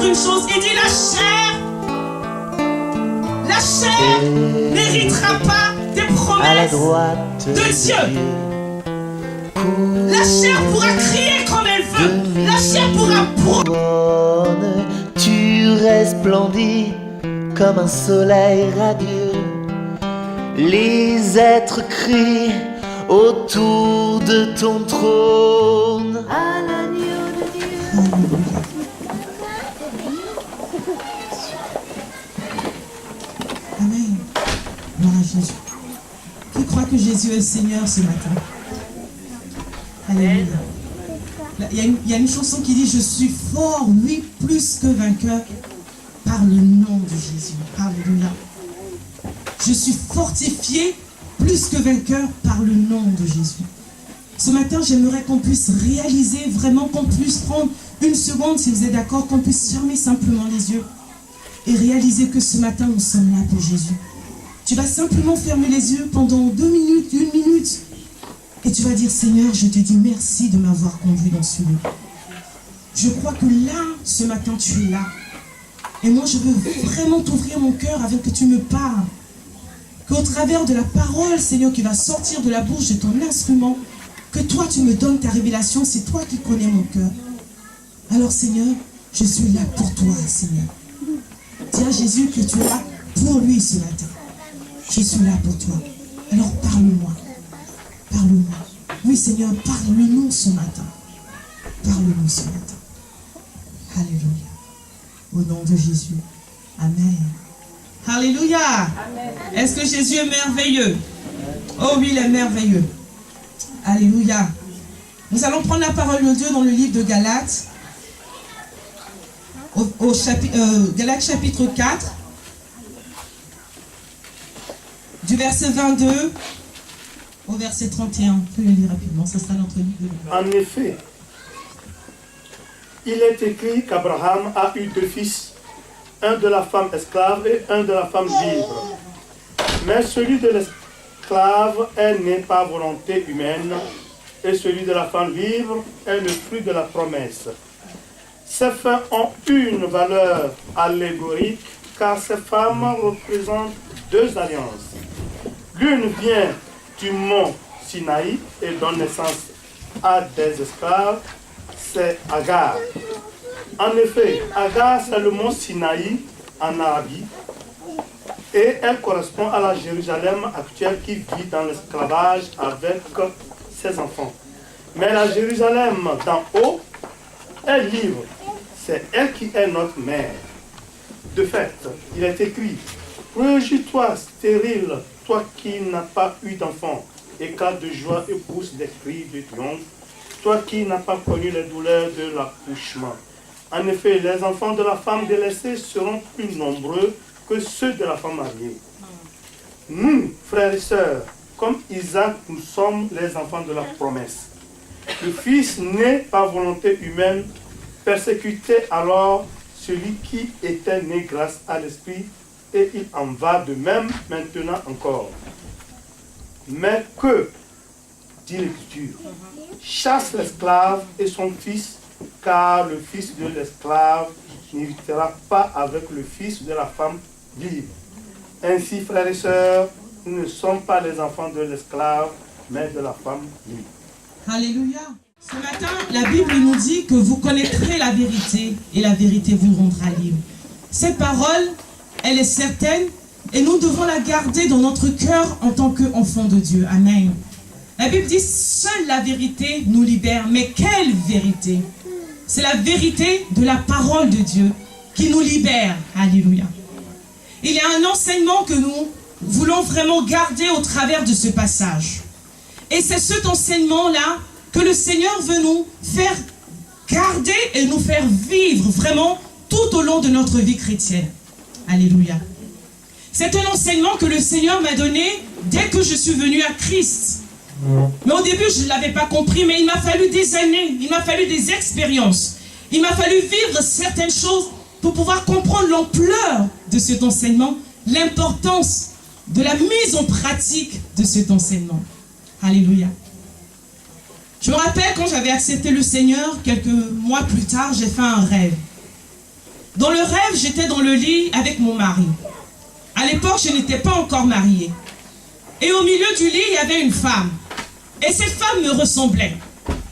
une chose, il dit la chair n'héritera pas des promesses de Dieu. La chair pourra crier comme elle veut, la chair pourra tu resplendis comme un soleil radieux. Les êtres crient autour de ton trône. À l'agneau de Dieu. Amen. Gloire à Jésus. Qui croit que Jésus est le Seigneur ce matin? Alléluia. Il y a une chanson qui dit « Je suis fort, oui, plus que vainqueur, par le nom de Jésus. » Alléluia. Je suis fortifié, plus que vainqueur, par le nom de Jésus. Ce matin, j'aimerais qu'on puisse réaliser, vraiment qu'on puisse prendre une seconde, si vous êtes d'accord, qu'on puisse fermer simplement les yeux et réaliser que ce matin, nous sommes là pour Jésus. Tu vas simplement fermer les yeux pendant 2 minutes, 1 minute, et tu vas dire, Seigneur, je te dis merci de m'avoir conduit dans ce lieu. Je crois que là, ce matin, tu es là. Et moi, je veux vraiment t'ouvrir mon cœur afin que tu me parles. Qu'au travers de la parole, Seigneur, qui va sortir de la bouche de ton instrument, que toi, tu me donnes ta révélation, c'est toi qui connais mon cœur. Alors, Seigneur, je suis là pour toi, Seigneur. Dis à Jésus que tu es là pour lui ce matin. Je suis là pour toi. Alors, parle-moi. Parle-moi. Oui, Seigneur, parle-nous ce matin. Parle-nous ce matin. Alléluia. Au nom de Jésus. Amen. Alléluia. Est-ce que Jésus est merveilleux? Oh oui, il est merveilleux. Alléluia. Nous allons prendre la parole de Dieu dans le livre de Galates. Galates chapitre 4. Du verset 22 au verset 31. On peut le lire rapidement, ce sera notre livre de l'Église. En effet, il est écrit qu'Abraham a eu 2 fils, un de la femme esclave et un de la femme libre. Mais celui de l'esclave est né par volonté humaine, et celui de la femme libre est le fruit de la promesse. Ces faits ont une valeur allégorique, car ces femmes représentent 2 alliances. L'une vient du mont Sinaï et donne naissance à des esclaves, c'est Agar. En effet, Agar, c'est le mont Sinaï en Arabie, et elle correspond à la Jérusalem actuelle qui vit dans l'esclavage avec ses enfants. Mais la Jérusalem d'en haut est libre, c'est elle qui est notre mère. De fait, il est écrit, « Réjouis-toi, stérile, toi qui n'as pas eu d'enfant, éclate de joie et pousse des cris de triomphe, toi qui n'as pas connu les douleurs de l'accouchement. En effet, les enfants de la femme délaissée seront plus nombreux que ceux de la femme mariée. Nous, frères et sœurs, comme Isaac, nous sommes les enfants de la promesse. Le Fils né par volonté humaine persécutait alors celui qui était né grâce à l'Esprit, et il en va de même maintenant encore. Mais que, dit l'Écriture, chasse l'esclave et son fils, car le fils de l'esclave n'héritera pas avec le fils de la femme libre. Ainsi, frères et sœurs, nous ne sommes pas les enfants de l'esclave, mais de la femme libre. Alléluia. Ce matin, la Bible nous dit que vous connaîtrez la vérité et la vérité vous rendra libre. Cette parole, elle est certaine et nous devons la garder dans notre cœur en tant qu'enfants de Dieu. Amen. La Bible dit, seule la vérité nous libère. Mais quelle vérité? C'est la vérité de la parole de Dieu qui nous libère. Alléluia. Il y a un enseignement que nous voulons vraiment garder au travers de ce passage. Et c'est cet enseignement-là que le Seigneur veut nous faire garder et nous faire vivre vraiment tout au long de notre vie chrétienne. Alléluia. C'est un enseignement que le Seigneur m'a donné dès que je suis venu à Christ. Mais au début, je ne l'avais pas compris, mais il m'a fallu des années, il m'a fallu des expériences. Il m'a fallu vivre certaines choses pour pouvoir comprendre l'ampleur de cet enseignement, l'importance de la mise en pratique de cet enseignement. Alléluia. Je me rappelle quand j'avais accepté le Seigneur, quelques mois plus tard, j'ai fait un rêve. Dans le rêve, j'étais dans le lit avec mon mari. À l'époque, je n'étais pas encore mariée. Et au milieu du lit, il y avait une femme. Et cette femme me ressemblait.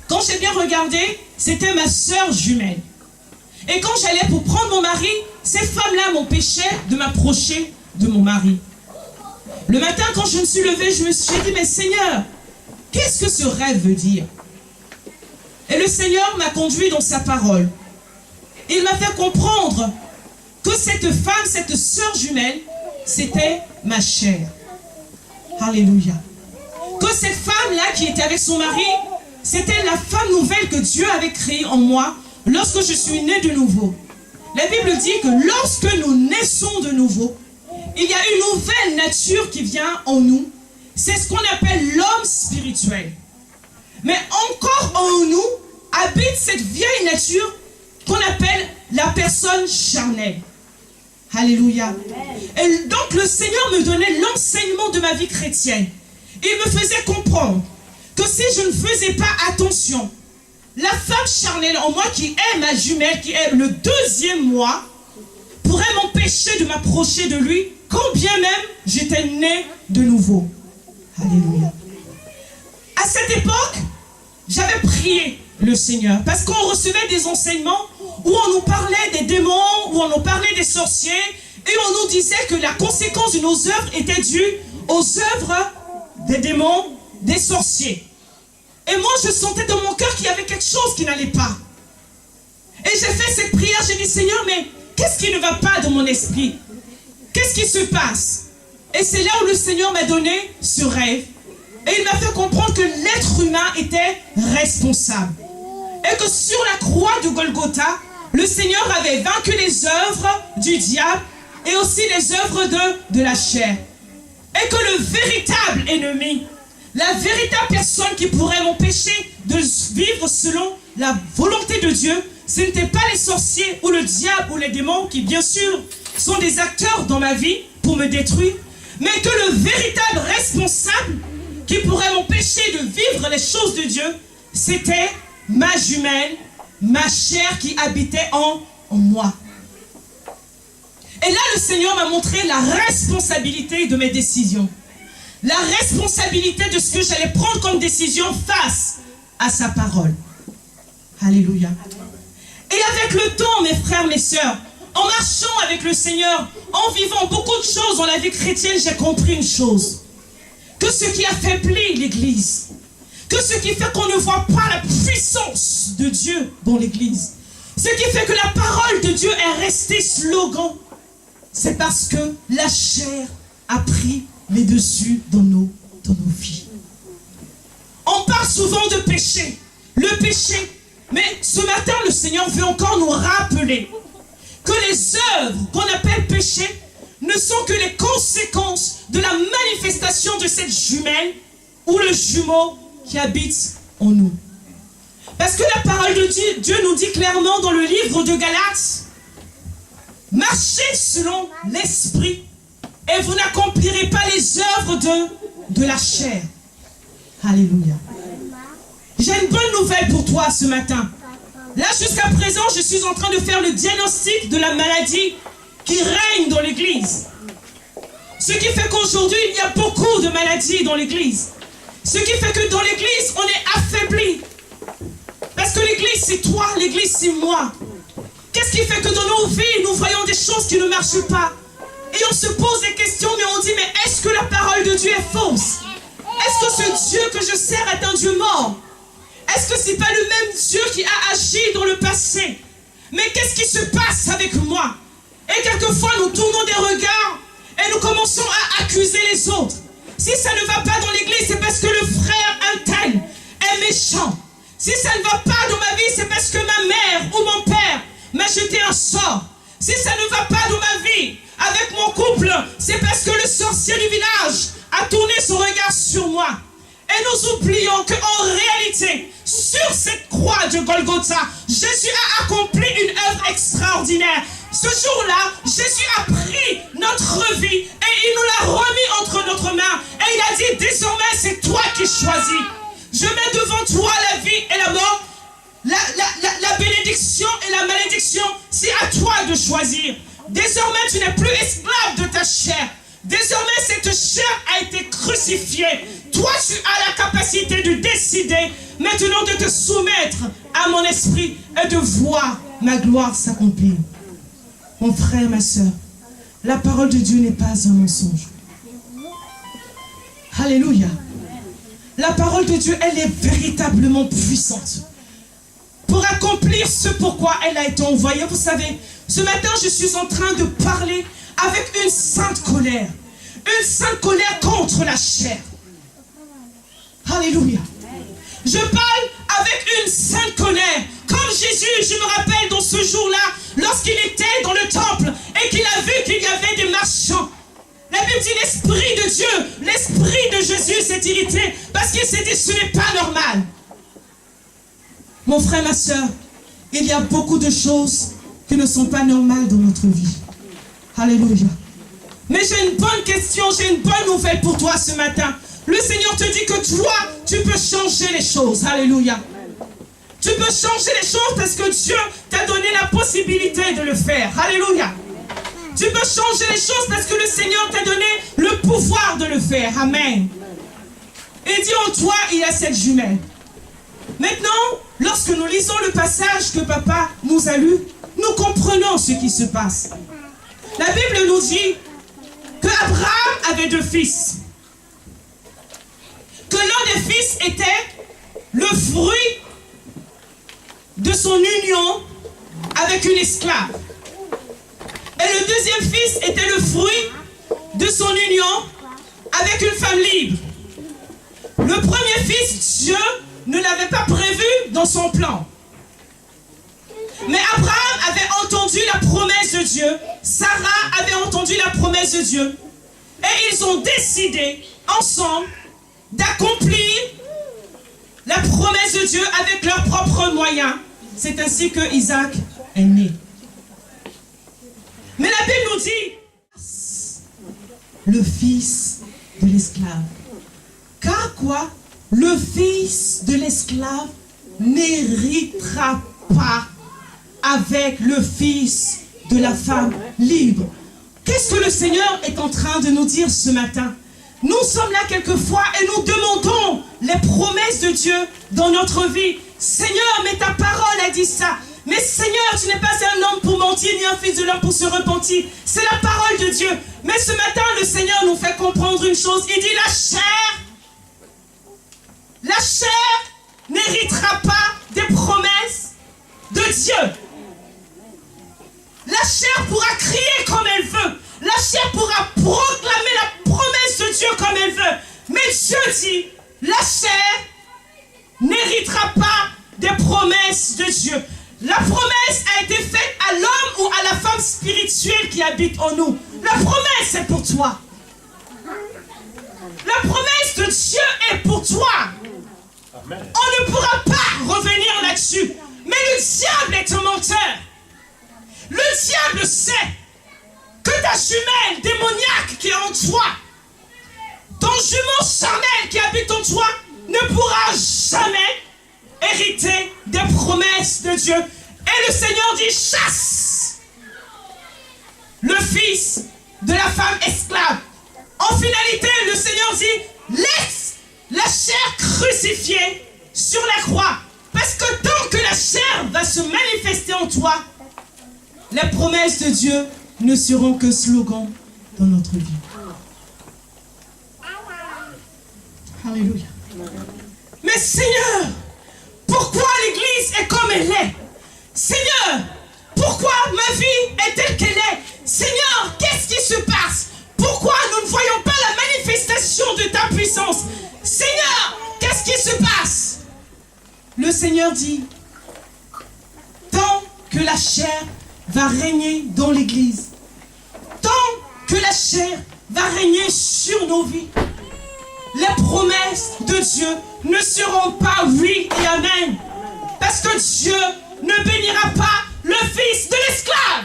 Quand j'ai bien regardé, c'était ma sœur jumelle. Et quand j'allais pour prendre mon mari, ces femmes-là m'empêchaient de m'approcher de mon mari. Le matin, quand je me suis levée, je me suis dit, mais Seigneur, qu'est-ce que ce rêve veut dire? Et le Seigneur m'a conduit dans sa parole. Il m'a fait comprendre que cette femme, cette sœur jumelle, c'était ma chair. Alléluia. Que cette femme-là qui était avec son mari, c'était la femme nouvelle que Dieu avait créée en moi lorsque je suis née de nouveau. La Bible dit que lorsque nous naissons de nouveau, il y a une nouvelle nature qui vient en nous. C'est ce qu'on appelle l'homme spirituel. Mais encore en nous habite cette vieille nature qu'on appelle la personne charnelle. Alléluia. Et donc le Seigneur me donnait l'enseignement de ma vie chrétienne. Il me faisait comprendre que si je ne faisais pas attention, la femme charnelle en moi qui est ma jumelle, qui est le deuxième moi, pourrait m'empêcher de m'approcher de lui, quand bien même j'étais né de nouveau. Alléluia. À cette époque, j'avais prié le Seigneur parce qu'on recevait des enseignements où on nous parlait des démons, où on nous parlait des sorciers, et on nous disait que la conséquence de nos œuvres était due aux œuvres des démons, des sorciers. Et moi, je sentais dans mon cœur qu'il y avait quelque chose qui n'allait pas. Et j'ai fait cette prière, j'ai dit, Seigneur, mais qu'est-ce qui ne va pas dans mon esprit? Qu'est-ce qui se passe? Et c'est là où le Seigneur m'a donné ce rêve. Et il m'a fait comprendre que l'être humain était responsable. Et que sur la croix de Golgotha, le Seigneur avait vaincu les œuvres du diable et aussi les œuvres de la chair. Et que le véritable ennemi, la véritable personne qui pourrait m'empêcher de vivre selon la volonté de Dieu, ce n'était pas les sorciers ou le diable ou les démons qui, bien sûr, sont des acteurs dans ma vie pour me détruire, mais que le véritable responsable qui pourrait m'empêcher de vivre les choses de Dieu, c'était ma jumelle, ma chair qui habitait en moi. Et là, le Seigneur m'a montré la responsabilité de mes décisions. La responsabilité de ce que j'allais prendre comme décision face à sa parole. Alléluia. Et avec le temps, mes frères, mes sœurs, en marchant avec le Seigneur, en vivant beaucoup de choses dans la vie chrétienne, j'ai compris une chose. Que ce qui affaiblit l'Église, que ce qui fait qu'on ne voit pas la puissance de Dieu dans l'Église, ce qui fait que la parole de Dieu est restée slogan, c'est parce que la chair a pris les dessus dans nos vies. On parle souvent de péché, le péché, mais ce matin le Seigneur veut encore nous rappeler que les œuvres qu'on appelle péché ne sont que les conséquences de la manifestation de cette jumelle ou le jumeau qui habite en nous. Parce que la parole de Dieu nous dit clairement dans le livre de Galates, marchez selon l'esprit et vous n'accomplirez pas les œuvres de la chair. Alléluia. J'ai une bonne nouvelle pour toi ce matin. Là, jusqu'à présent, je suis en train de faire le diagnostic de la maladie qui règne dans l'Église. Ce qui fait qu'aujourd'hui, il y a beaucoup de maladies dans l'Église. Ce qui fait que dans l'Église, on est affaibli. Parce que l'Église, c'est toi, l'Église, c'est moi. Qu'est-ce qui fait que dans nos vies, nous voyons des choses qui ne marchent pas? Et on se pose des questions, mais on dit, mais est-ce que la parole de Dieu est fausse? Est-ce que ce Dieu que je sers est un Dieu mort? Est-ce que ce n'est pas le même Dieu qui a agi dans le passé? Mais qu'est-ce qui se passe avec moi? Et quelquefois, nous tournons des regards et nous commençons à accuser les autres. Si ça ne va pas dans l'église, c'est parce que le frère un tel est méchant. Si ça ne va pas dans ma vie, c'est parce que ma mère ou mon père m'a jeté un sort. Si ça ne va pas dans ma vie, avec mon couple, c'est parce que le sorcier du village a tourné son regard sur moi. Et nous oublions qu'en réalité, sur cette croix de Golgotha, Jésus a accompli une œuvre extraordinaire. Ce jour-là, Jésus a pris notre vie et il nous l'a remis entre notre mains. Et il a dit, désormais, c'est toi qui choisis. Je mets devant toi la vie et la mort, la bénédiction et la malédiction. Si C'est à toi de choisir. Désormais, tu n'es plus esclave de ta chair. Désormais, cette chair a été crucifiée. Toi, tu as la capacité de décider maintenant de te soumettre à mon esprit et de voir ma gloire s'accomplir. Mon frère, ma soeur, la parole de Dieu n'est pas un mensonge. Alléluia. La parole de Dieu, elle est véritablement puissante pour accomplir ce pourquoi elle a été envoyée. Vous savez, ce matin, je suis en train de parler avec une sainte colère. Une sainte colère contre la chair. Alléluia. Je parle avec une sainte colère. Comme Jésus, je me rappelle dans ce jour-là, lorsqu'il était dans le temple et qu'il a vu qu'il y avait des marchands. La Bible dit l'Esprit de Dieu, l'Esprit de Jésus s'est irrité parce qu'il s'est dit ce n'est pas normal. Mon frère, ma soeur, il y a beaucoup de choses qui ne sont pas normales dans notre vie. Alléluia. Mais j'ai une bonne question, j'ai une bonne nouvelle pour toi ce matin. Le Seigneur te dit que toi, tu peux changer les choses. Alléluia. Tu peux changer les choses parce que Dieu t'a donné la possibilité de le faire. Alléluia. Tu peux changer les choses parce que le Seigneur t'a donné le pouvoir de le faire. Amen. Et dit en toi, il y a cette jumelle. Maintenant, lorsque nous lisons le passage que papa nous a lu, nous comprenons ce qui se passe. La Bible nous dit que Abraham avait 2 fils. Que l'un des fils était le fruit de son union avec une esclave. Et le deuxième fils était le fruit de son union avec une femme libre. Le premier fils, Dieu ne l'avait pas prévu dans son plan. Mais Abraham avait entendu la promesse de Dieu. Sarah avait entendu la promesse de Dieu. Et ils ont décidé ensemble d'accomplir la promesse de Dieu avec leurs propres moyens. C'est ainsi que Isaac est né. Mais la Bible nous dit le fils de l'esclave. Car quoi? Le fils de l'esclave n'héritera pas avec le fils de la femme libre. Qu'est-ce que le Seigneur est en train de nous dire ce matin? Nous sommes là quelquefois et nous demandons les promesses de Dieu dans notre vie. Seigneur, mais ta parole a dit ça. Mais Seigneur, tu n'es pas un homme pour mentir, ni un fils de l'homme pour se repentir. C'est la parole de Dieu. Mais ce matin, le Seigneur nous fait comprendre une chose. Il dit la chair n'héritera pas des promesses de Dieu. La chair pourra crier comme elle veut. La chair pourra proclamer la promesse de Dieu comme elle veut. Mais Dieu dit, la chair n'héritera pas des promesses de Dieu. La promesse a été faite à l'homme ou à la femme spirituelle qui habite en nous. La promesse est pour toi. La promesse de Dieu est pour toi. Amen. On ne pourra pas revenir là-dessus. Mais le diable est un menteur. Le diable sait que ta jumelle démoniaque qui est en toi, ton jumeau charnel qui habite en toi, ne pourra jamais hériter des promesses de Dieu. Et le Seigneur dit, chasse le fils de la femme esclave. En finalité, le Seigneur dit, laisse la chair crucifiée sur la croix. Parce que tant que la chair va se manifester en toi, les promesses de Dieu ne seront que slogans dans notre vie. Alléluia. Mais Seigneur, pourquoi l'Église est comme elle est? Seigneur, pourquoi ma vie est telle qu'elle est? Seigneur, qu'est-ce qui se passe? Pourquoi nous ne voyons pas la manifestation de ta puissance? Seigneur, qu'est-ce qui se passe? Le Seigneur dit, tant que la chair va régner dans l'Église, tant que la chair va régner sur nos vies, les promesses de Dieu ne seront pas oui et amen. Parce que Dieu ne bénira pas le fils de l'esclave.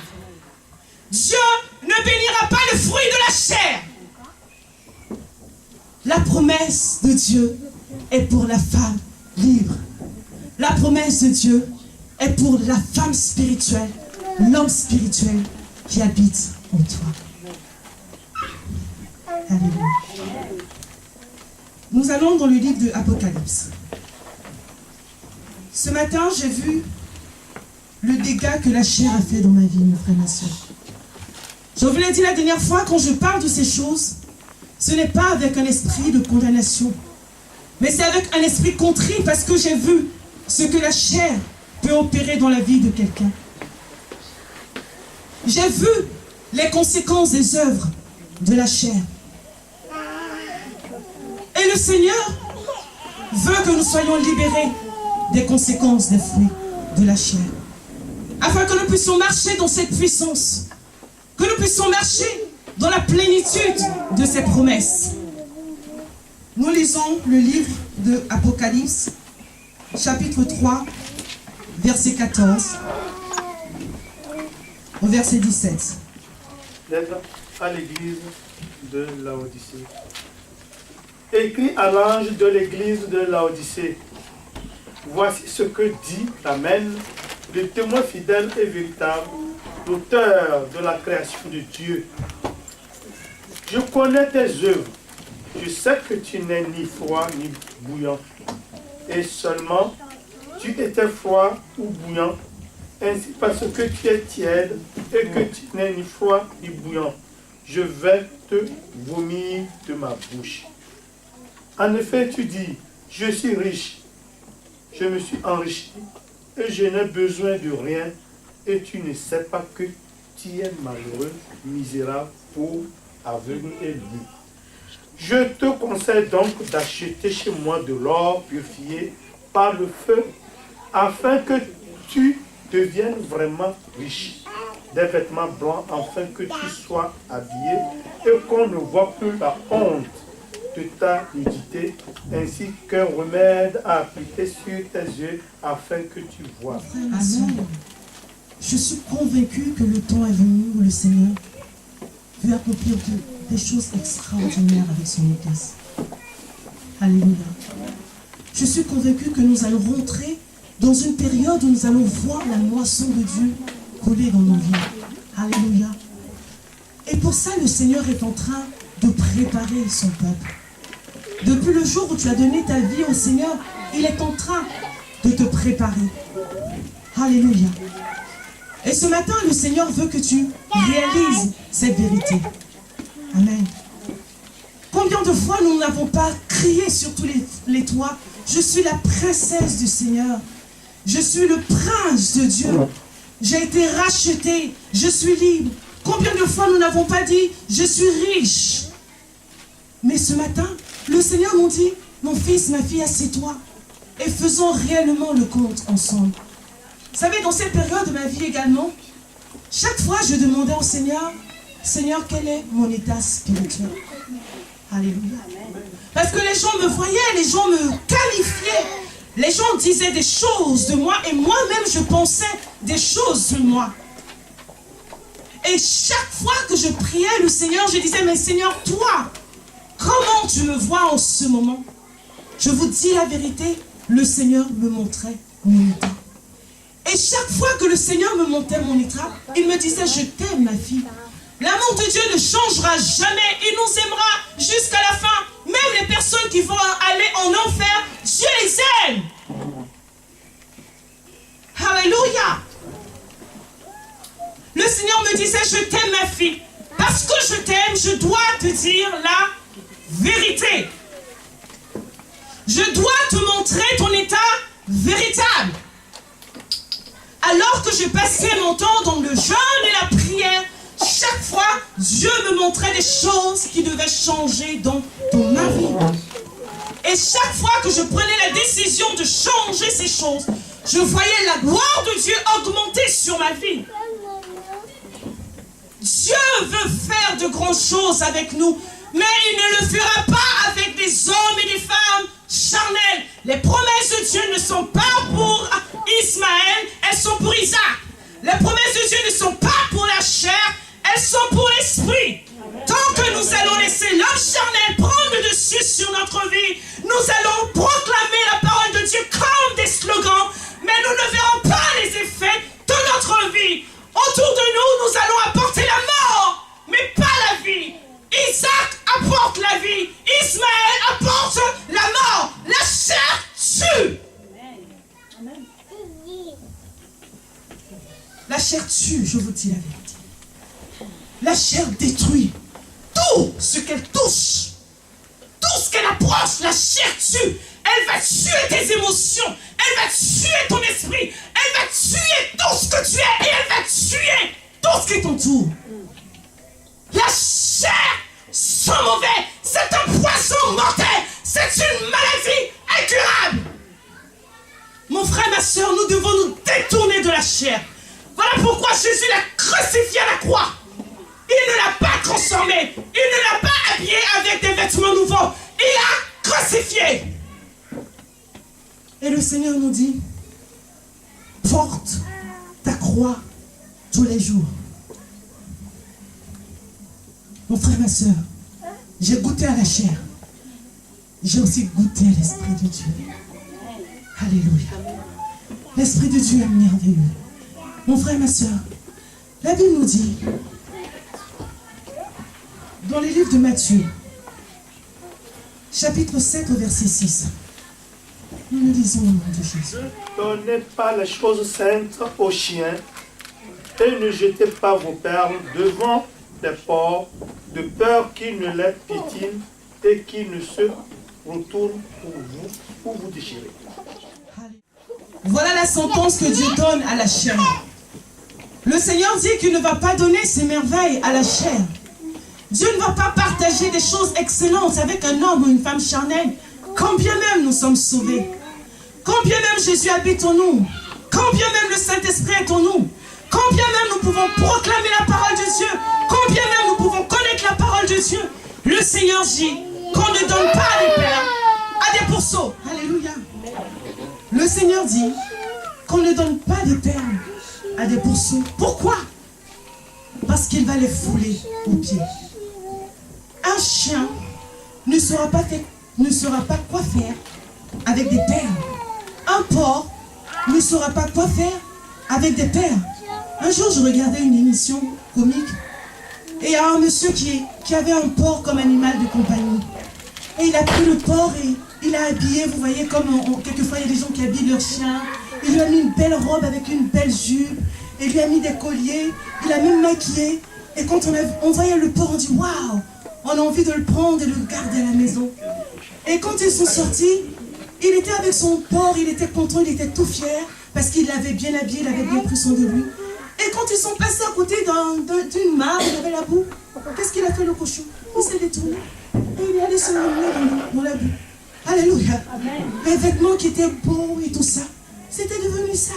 Dieu ne bénira pas le fruit de la chair. La promesse de Dieu est pour la femme libre. La promesse de Dieu est pour la femme spirituelle. l'homme spirituel qui habite en toi. Alléluia. Nous allons dans le livre de Apocalypse. Ce matin, j'ai vu le dégât que la chair a fait dans ma vie, mes frères et ma soeur. Je vous l'ai dit la dernière fois, quand je parle de ces choses, ce n'est pas avec un esprit de condamnation, mais c'est avec un esprit contrit, parce que j'ai vu ce que la chair peut opérer dans la vie de quelqu'un. J'ai vu les conséquences des œuvres de la chair. Et le Seigneur veut que nous soyons libérés des conséquences des fruits de la chair, afin que nous puissions marcher dans cette puissance, que nous puissions marcher dans la plénitude de ses promesses. Nous lisons le livre de Apocalypse, chapitre 3, verset 14, au verset 17. Lettre à l'église de Laodicée. Écrit à l'ange de l'église de Laodicée. Voici ce que dit l'Amen, le témoin fidèle et véritable, l'auteur de la création de Dieu. Je connais tes œuvres. Je sais que tu n'es ni froid ni bouillant. Et seulement, tu étais froid ou bouillant, ainsi parce que tu es tiède et que tu n'es ni froid ni bouillant. Je vais te vomir de ma bouche. En effet, tu dis, je suis riche, je me suis enrichi et je n'ai besoin de rien, et tu ne sais pas que tu es malheureux, misérable, pauvre, aveugle et nu. Je te conseille donc d'acheter chez moi de l'or purifié par le feu, afin que tu deviennes vraiment riche, des vêtements blancs, afin que tu sois habillé et qu'on ne voit plus la honte de ta nudité, ainsi qu'un remède à appliquer sur tes yeux afin que tu vois. Amen. Je suis convaincu que le temps est venu où le Seigneur veut accomplir des choses extraordinaires avec son Église. Alléluia. Je suis convaincu que nous allons rentrer dans une période où nous allons voir la moisson de Dieu couler dans nos vies. Alléluia. Et pour ça, le Seigneur est en train de préparer son peuple. Depuis le jour où tu as donné ta vie au Seigneur, il est en train de te préparer. Alléluia. Et ce matin, le Seigneur veut que tu réalises cette vérité. Amen. Combien de fois nous n'avons pas crié sur tous les toits, je suis la princesse du Seigneur. Je suis le prince de Dieu. J'ai été racheté. Je suis libre. Combien de fois nous n'avons pas dit, je suis riche. Mais ce matin, le Seigneur nous dit, mon fils, ma fille, assieds-toi et faisons réellement le compte ensemble. Vous savez, dans cette période de ma vie également, chaque fois je demandais au Seigneur, Seigneur, quel est mon état spirituel? Alléluia. Parce que les gens me voyaient, les gens me qualifiaient, les gens disaient des choses de moi et moi-même je pensais des choses de moi. Et chaque fois que je priais le Seigneur, je disais, mais Seigneur, toi, comment tu me vois en ce moment? Je vous dis la vérité, le Seigneur me montrait mon état. Et chaque fois que le Seigneur me montrait mon état, il me disait, je t'aime ma fille. L'amour de Dieu ne changera jamais. Il nous aimera jusqu'à la fin. Même les personnes qui vont aller en enfer, Dieu les aime. Alléluia. Le Seigneur me disait, je t'aime ma fille. Parce que je t'aime, je dois te dire la vérité. Je dois te montrer ton état véritable. Alors que je passais mon temps dans le jeûne et la prière, chaque fois, Dieu me montrait des choses qui devaient changer dans ma vie. Et chaque fois que je prenais la décision de changer ces choses, je voyais la gloire de Dieu augmenter sur ma vie. Dieu veut faire de grandes choses avec nous, mais il ne le fera pas avec des hommes et des femmes charnels. Les promesses de Dieu ne sont pas pour Ismaël, elles sont pour Isaac. Les promesses de Dieu ne sont pas pour la chair, elles sont pour l'esprit. Tant que nous allons laisser l'homme charnel prendre le dessus sur notre vie, nous allons proclamer la parole de Dieu comme des slogans, mais nous ne verrons pas les effets de notre vie. En tue, je vous dis la vérité. La chair détruit tout ce qu'elle touche. Tout ce qu'elle approche, la chair tue. Elle va tuer tes émotions. Elle va tuer ton esprit. Elle va tuer tout ce que tu es. Et elle va tuer tout ce qui t'entoure. La chair sent mauvais. C'est un poison mortel. C'est une maladie incurable. Mon frère, ma soeur, nous devons nous détourner de la chair. Voilà pourquoi Jésus l'a crucifié à la croix. Il ne l'a pas transformé. Il ne l'a pas habillé avec des vêtements nouveaux. Il l'a crucifié. Et le Seigneur nous dit, porte ta croix tous les jours. Mon frère, ma soeur, j'ai goûté à la chair. J'ai aussi goûté à l'Esprit de Dieu. Alléluia. L'Esprit de Dieu est merveilleux. Mon frère, ma soeur, la Bible nous dit, dans les livres de Matthieu, chapitre 7 au verset 6, nous lisons au nom de Jésus. Ne donnez pas les choses saintes aux chiens et ne jetez pas vos perles devant les porcs, de peur qu'ils ne les piétinent et qu'ils ne se retournent pour vous déchirer. Voilà la sentence que Dieu donne à la chair. Le Seigneur dit qu'il ne va pas donner ses merveilles à la chair. Dieu ne va pas partager des choses excellentes avec un homme ou une femme charnelle, quand bien même nous sommes sauvés. Quand bien même Jésus habite en nous. Quand bien même le Saint-Esprit est en nous. Quand bien même nous pouvons proclamer la parole de Dieu. Quand bien même nous pouvons connaître la parole de Dieu. Le Seigneur dit qu'on ne donne pas des perles à des pourceaux. Alléluia. Le Seigneur dit qu'on ne donne pas des perles à des pourceaux. Pourquoi? Parce qu'il va les fouler aux pieds. Un chien ne saura pas quoi faire avec des perles. Un porc ne saura pas quoi faire avec des perles. Un jour, je regardais une émission comique et il y a un monsieur qui avait un porc comme animal de compagnie. Et il a pris le porc et il l'a habillé, vous voyez, comme quelquefois il y a des gens qui habillent leur chien. Il lui a mis une belle robe avec une belle jupe. Il lui a mis des colliers. Il l'a même maquillé. Et quand on voyait le porc, on dit waouh, on a envie de le prendre et de le garder à la maison. Et quand ils sont sortis, il était avec son porc, il était content, il était tout fier parce qu'il l'avait bien habillé, il avait bien pris soin de lui. Et quand ils sont passés à côté d'une mare, il avait la boue. Qu'est-ce qu'il a fait le cochon? Il s'est détourné et il est allé se mettre dans la boue. Alléluia. Les vêtements qui étaient beaux et tout ça, c'était devenu sale.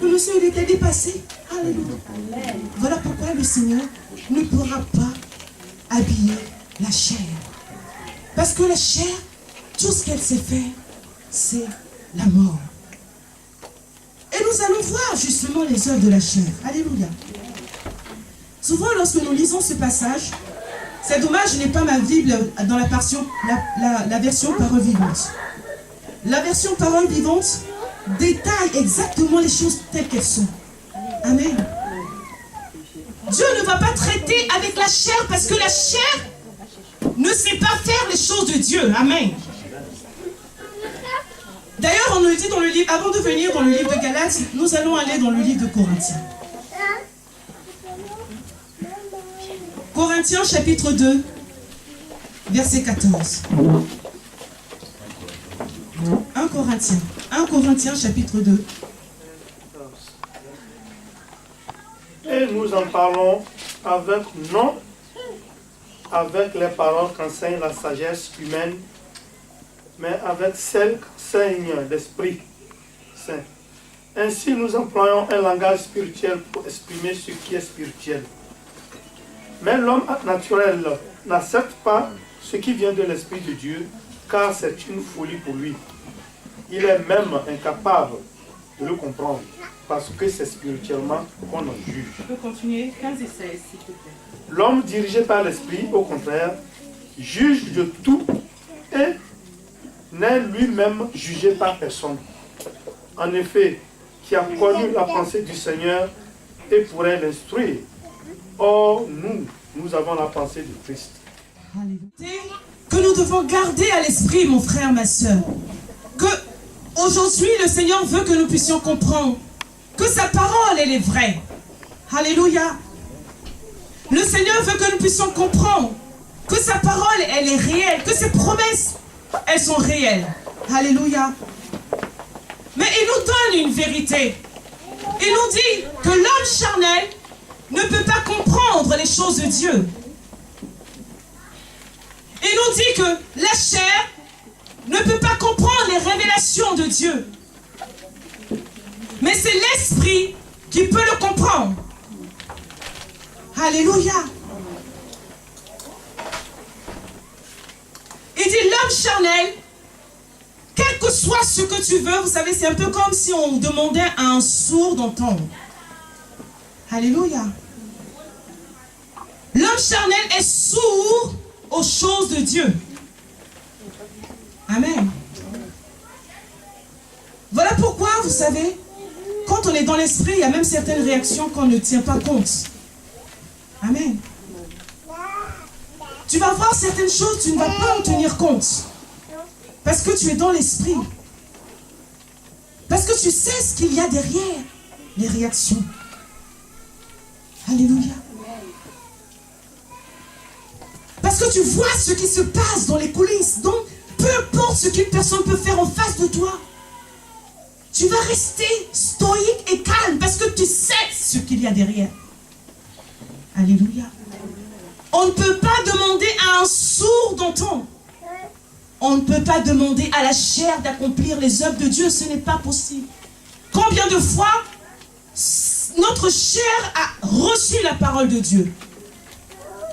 Le monsieur, il était dépassé. Alléluia. Voilà pourquoi le Seigneur ne pourra pas habiller la chair. Parce que la chair, tout ce qu'elle sait faire, c'est la mort. Et nous allons voir justement les œuvres de la chair. Alléluia. Souvent, lorsque nous lisons ce passage, c'est dommage, je n'ai pas ma Bible dans la version parole vivante. La version parole vivante détaille exactement les choses telles qu'elles sont. Amen. Dieu ne va pas traiter avec la chair parce que la chair ne sait pas faire les choses de Dieu. Amen. D'ailleurs, on nous le dit dans le livre, avant de venir dans le livre de Galates, nous allons aller dans le livre de Corinthiens. Corinthiens chapitre 2, verset 14. 1 Corinthiens chapitre 2. Et nous en parlons non avec les paroles qu'enseigne la sagesse humaine, mais avec celle qu'enseigne l'Esprit Saint. Ainsi, nous employons un langage spirituel pour exprimer ce qui est spirituel. Mais l'homme naturel n'accepte pas ce qui vient de l'Esprit de Dieu, car c'est une folie pour lui. Il est même incapable de le comprendre, parce que c'est spirituellement qu'on en juge. Je peux continuer 15 et 16, s'il te plaît. L'homme dirigé par l'Esprit, au contraire, juge de tout et n'est lui-même jugé par personne. En effet, qui a connu la pensée du Seigneur et pourrait l'instruire. Or, nous avons la pensée de Christ. Que nous devons garder à l'esprit, mon frère, ma soeur, que aujourd'hui le Seigneur veut que nous puissions comprendre que sa parole, elle est vraie. Alléluia. Le Seigneur veut que nous puissions comprendre que sa parole, elle est réelle, que ses promesses, elles sont réelles. Alléluia. Mais il nous donne une vérité. Il nous dit que l'homme charnel ne peut pas comprendre les choses de Dieu. Il nous dit que la chair ne peut pas comprendre les révélations de Dieu. Mais c'est l'esprit qui peut le comprendre. Alléluia. Il dit l'homme charnel, quel que soit ce que tu veux, vous savez, c'est un peu comme si on demandait à un sourd d'entendre. Alléluia. L'homme charnel est sourd aux choses de Dieu. Amen. Voilà pourquoi, vous savez, quand on est dans l'esprit, il y a même certaines réactions qu'on ne tient pas compte. Amen. Tu vas voir certaines choses, tu ne vas pas en tenir compte. Parce que tu es dans l'esprit. Parce que tu sais ce qu'il y a derrière les réactions. Alléluia. Parce que tu vois ce qui se passe dans les coulisses. Donc, peu importe ce qu'une personne peut faire en face de toi, tu vas rester stoïque et calme parce que tu sais ce qu'il y a derrière. Alléluia. On ne peut pas demander à un sourd d'entendre. On ne peut pas demander à la chair d'accomplir les œuvres de Dieu. Ce n'est pas possible. Combien de fois notre chair a reçu la parole de Dieu?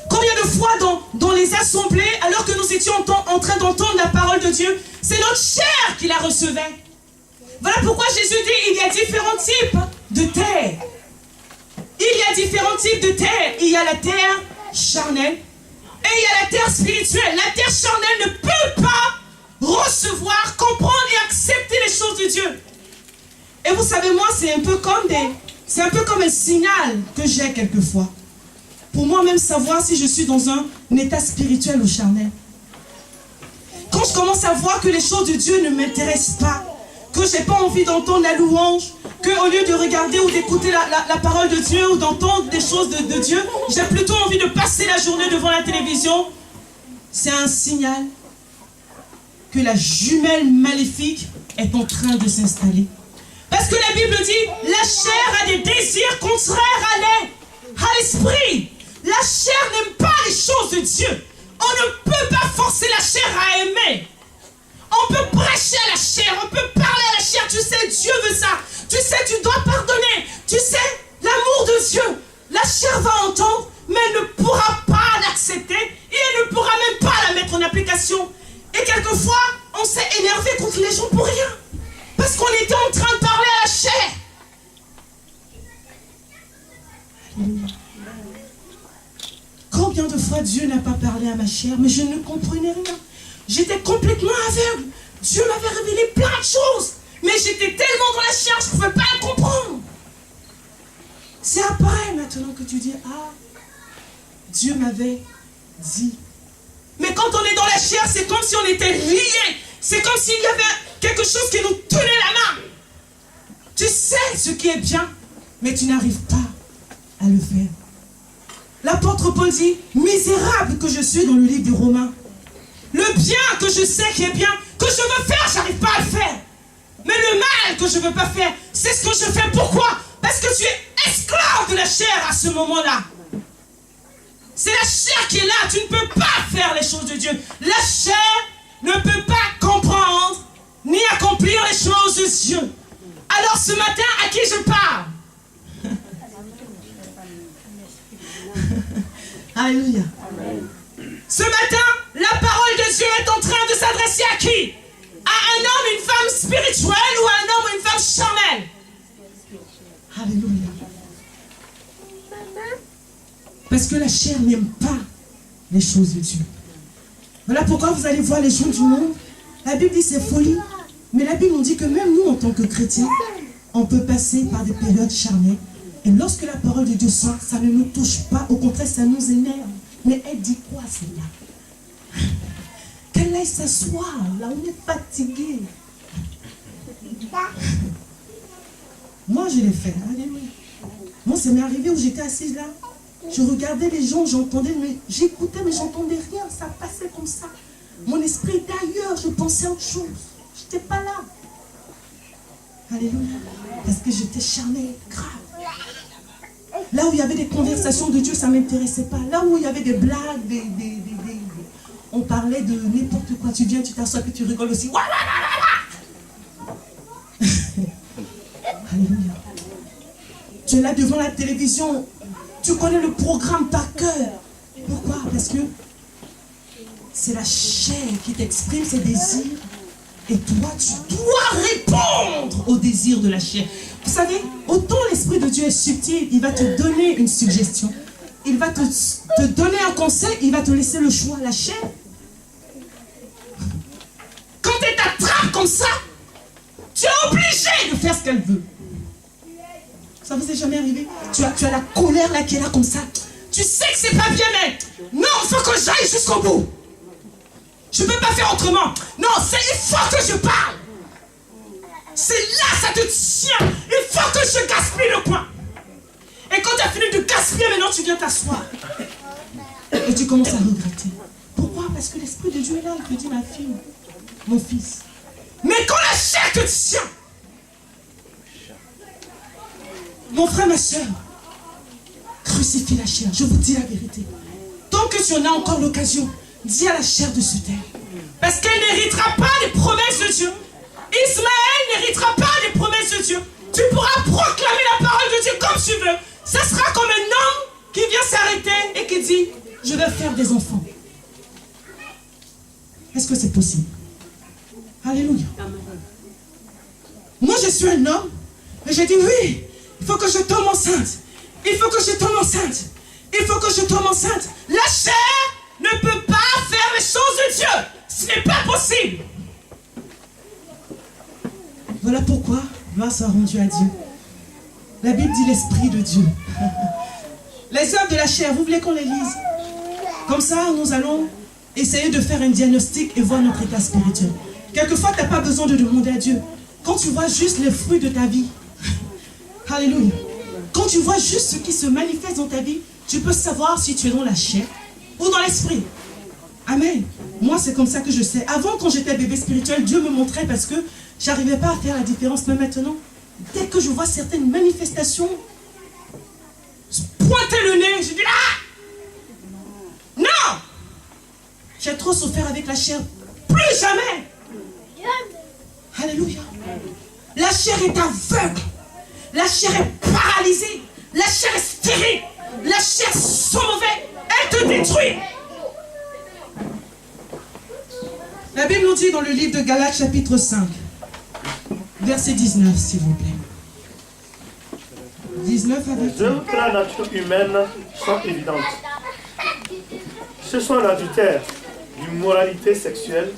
Combien de fois dans les assemblées, alors que nous étions en train d'entendre la parole de Dieu, c'est notre chair qui la recevait. Voilà pourquoi Jésus dit, il y a différents types de terre. Il y a différents types de terre. Il y a la terre charnelle et il y a la terre spirituelle. La terre charnelle ne peut pas recevoir, comprendre et accepter les choses de Dieu. Et vous savez, moi, c'est un peu comme un signal que j'ai quelquefois. Pour moi-même savoir si je suis dans un état spirituel ou charnel. Quand je commence à voir que les choses de Dieu ne m'intéressent pas, que je n'ai pas envie d'entendre la louange, qu'au lieu de regarder ou d'écouter la parole de Dieu ou d'entendre des choses de Dieu, j'ai plutôt envie de passer la journée devant la télévision, c'est un signal que la jumelle maléfique est en train de s'installer. Parce que la Bible dit, la chair a des désirs contraires à l'esprit. La chair n'aime pas les choses de Dieu. On ne peut pas forcer la chair à aimer. On peut prêcher à la chair, on peut parler à la chair. Tu sais, Dieu veut ça. Tu sais, tu dois pardonner. Tu sais, l'amour de Dieu. La chair va entendre, mais elle ne pourra pas l'accepter et elle ne pourra même pas la mettre en application. Et quelquefois, on s'est énervé contre les gens pour rien. Parce qu'on était en train de parler à la chair. Alléluia. Combien de fois Dieu n'a pas parlé à ma chair, mais je ne comprenais rien. J'étais complètement aveugle. Dieu m'avait révélé plein de choses, mais j'étais tellement dans la chair, je ne pouvais pas le comprendre. C'est après maintenant que tu dis, ah, Dieu m'avait dit. Mais quand on est dans la chair, c'est comme si on était liés. C'est comme s'il y avait quelque chose qui nous tenait la main. Tu sais ce qui est bien, mais tu n'arrives pas à le faire. L'apôtre Paul dit, misérable que je suis dans le livre des Romains. Le bien que je sais qui est bien, que je veux faire, j'arrive pas à le faire. Mais le mal que je veux pas faire, c'est ce que je fais. Pourquoi? Parce que tu es esclave de la chair à ce moment-là. C'est la chair qui est là, tu ne peux pas faire les choses de Dieu. La chair ne peut pas comprendre ni accomplir les choses de Dieu. Alors ce matin, à qui je parle? Alléluia. Ce matin, la parole de Dieu est en train de s'adresser à qui? À un homme, une femme spirituelle ou à un homme ou une femme charnelle? Alléluia. Parce que la chair n'aime pas les choses de Dieu. Voilà pourquoi vous allez voir les gens du monde. La Bible dit c'est folie. Mais la Bible nous dit que même nous, en tant que chrétiens, on peut passer par des périodes charnelles. Et lorsque la parole de Dieu sort, ça ne nous touche pas. Au contraire, ça nous énerve. Mais elle dit quoi, celle-là? Qu'elle aille s'asseoir. Là, on est fatigué. Moi, je l'ai fait. Alléluia. Moi, ça m'est arrivé où j'étais assise là. Je regardais les gens, j'entendais, mais j'écoutais, mais j'entendais rien. Ça passait comme ça. Mon esprit était ailleurs, je pensais à autre chose. Je n'étais pas là. Alléluia. Parce que j'étais charnée, grave. Là où il y avait des conversations de Dieu, ça ne m'intéressait pas. Là où il y avait des blagues, on parlait de n'importe quoi. Tu viens, tu t'assois, puis tu rigoles aussi. Alléluia. Tu es là devant la télévision. Tu connais le programme par cœur. Pourquoi? Parce que c'est la chair qui t'exprime ses désirs. Et toi, tu dois répondre aux désirs de la chair. Vous savez, autant l'Esprit de Dieu est subtil, il va te donner une suggestion. Il va te donner un conseil, il va te laisser le choix. La chair, quand elle t'attrape comme ça, tu es obligé de faire ce qu'elle veut. Ça vous est jamais arrivé? Tu as la colère là qui est là comme ça. Tu sais que c'est pas bien, mais non, il faut que j'aille jusqu'au bout. Je ne peux pas faire autrement. Non, il faut que je parle. C'est là, ça te tient. Il faut que je gaspille le coin. Et quand tu as fini de gaspiller, maintenant tu viens t'asseoir. Et tu commences à regretter. Pourquoi? Parce que l'Esprit de Dieu est là. Il te dit, ma fille, mon fils. Mais quand la chair te tient, mon frère, ma soeur, crucifie la chair. Je vous dis la vérité. Tant que tu en as encore l'occasion, dis à la chair de se taire. Parce qu'elle n'héritera pas des promesses de Dieu. Ismaël n'héritera pas des promesses de Dieu. Tu pourras proclamer la parole de Dieu comme tu veux. Ça sera comme un homme qui vient s'arrêter et qui dit, je vais faire des enfants. Est-ce que c'est possible? Alléluia. Moi, je suis un homme, et j'ai dit, oui, il faut que je tombe enceinte. Il faut que je tombe enceinte. Il faut que je tombe enceinte. La chair ne peut pas faire les choses de Dieu. Ce n'est pas possible. Voilà pourquoi gloire soit rendue à Dieu. La Bible dit l'Esprit de Dieu. Les œuvres de la chair, vous voulez qu'on les lise? Comme ça, nous allons essayer de faire un diagnostic et voir notre état spirituel. Quelquefois, tu n'as pas besoin de demander à Dieu. Quand tu vois juste les fruits de ta vie, alléluia. Quand tu vois juste ce qui se manifeste dans ta vie, tu peux savoir si tu es dans la chair ou dans l'esprit. Amen. Moi, c'est comme ça que je sais. Avant, quand j'étais bébé spirituel, Dieu me montrait parce que je n'arrivais pas à faire la différence. Mais maintenant, dès que je vois certaines manifestations, pointer le nez, je dis ah! Non! J'ai trop souffert avec la chair. Plus jamais! Alléluia. La chair est aveugle. La chair est paralysée. La chair est stérile. La chair sent mauvais. Elle te détruit. La Bible nous dit dans le livre de Galates chapitre 5, verset 19, s'il vous plaît. 19 avec Les œuvres de la nature humaine sont évidentes. Ce sont l'adultère, l'immoralité sexuelle,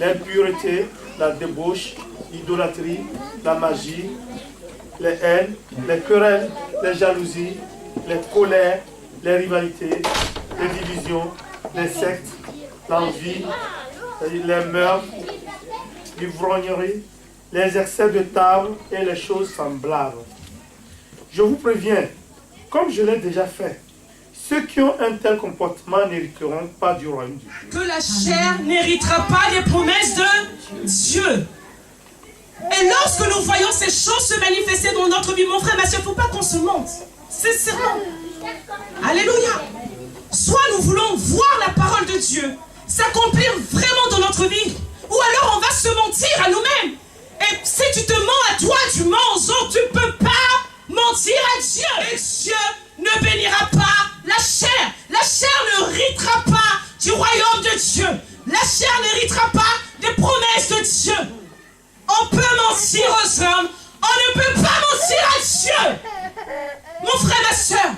l'impureté, la débauche, l'idolâtrie, la magie, les haines, les querelles, les jalousies, les colères, les rivalités, les divisions, les sectes, l'envie, les meurtres, l'ivrognerie, les excès de table et les choses semblables. Je vous préviens, comme je l'ai déjà fait, ceux qui ont un tel comportement n'hériteront pas du royaume de Dieu. Que la chair n'héritera pas des promesses de Dieu. Et lorsque nous voyons ces choses se manifester dans notre vie, mon frère, ma soeur, il ne faut pas qu'on se mente. Sincèrement. Alléluia. Soit nous voulons voir la parole de Dieu s'accomplir vraiment dans notre vie, ou alors on va se mentir à nous-mêmes. Et si tu te mens à toi, tu mens aux autres, tu ne peux pas mentir à Dieu. Et Dieu ne bénira pas la chair. La chair n'héritera pas du royaume de Dieu. La chair n'héritera pas des promesses de Dieu. On peut mentir aux hommes, on ne peut pas mentir à Dieu. Mon frère, ma soeur,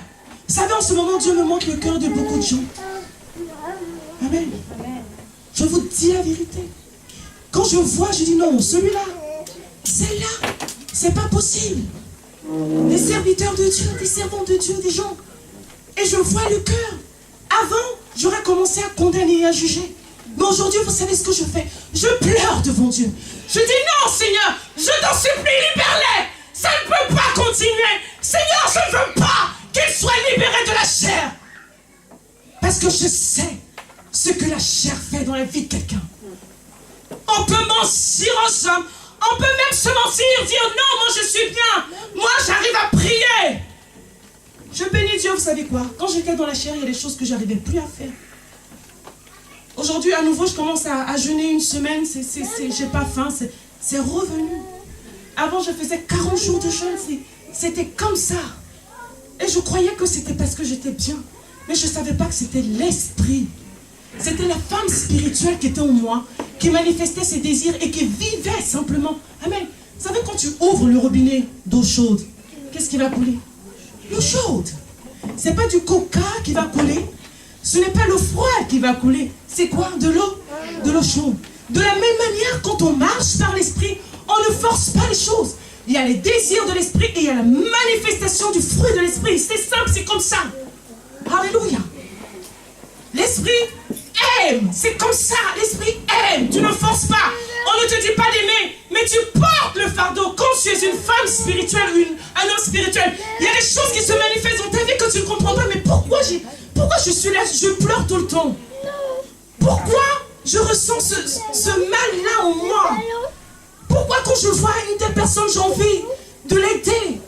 vous savez, en ce moment, Dieu me montre le cœur de beaucoup de gens. Amen. Je vous dis la vérité. Quand je vois, je dis non, celui-là, celle-là, c'est pas possible. Des serviteurs de Dieu, des servants de Dieu, des gens. Et je vois le cœur. Avant, j'aurais commencé à condamner et à juger. Mais aujourd'hui, vous savez ce que je fais? Je pleure devant Dieu. Je dis non, Seigneur, je t'en supplie, libère-les. Ça ne peut pas continuer. Seigneur, je ne veux pas qu'il soit libéré de la chair. Parce que je sais ce que la chair fait dans la vie de quelqu'un. On peut mentir aux hommes. On peut même se mentir, dire non, moi je suis bien. Moi j'arrive à prier. Je bénis Dieu, vous savez quoi? Quand j'étais dans la chair, il y a des choses que je n'arrivais plus à faire. Aujourd'hui, à nouveau, je commence à jeûner une semaine. J'ai pas faim, c'est revenu. Avant, je faisais 40 jours de jeûne. C'était comme ça. Et je croyais que c'était parce que j'étais bien. Mais je ne savais pas que c'était l'esprit. C'était la femme spirituelle qui était en moi, qui manifestait ses désirs et qui vivait simplement. Amen. Vous savez, quand tu ouvres le robinet d'eau chaude, qu'est-ce qui va couler? L'eau chaude. Ce n'est pas du coca qui va couler. Ce n'est pas l'eau froide qui va couler. C'est quoi? De l'eau? De l'eau chaude. De la même manière, quand on marche par l'esprit, on ne force pas les choses. Il y a les désirs de l'esprit et il y a la manifestation du fruit de l'esprit. C'est simple, c'est comme ça. Alléluia. L'esprit aime. C'est comme ça. L'esprit aime. Tu ne forces pas. On ne te dit pas d'aimer, mais tu portes le fardeau. Quand tu es une femme spirituelle, un homme spirituel, il y a des choses qui se manifestent dans ta vie que tu ne comprends pas. Mais pourquoi je suis là? Je pleure tout le temps. Pourquoi je ressens ce mal-là en moi? Pourquoi quand je vois une telle personne, j'ai envie de l'aider?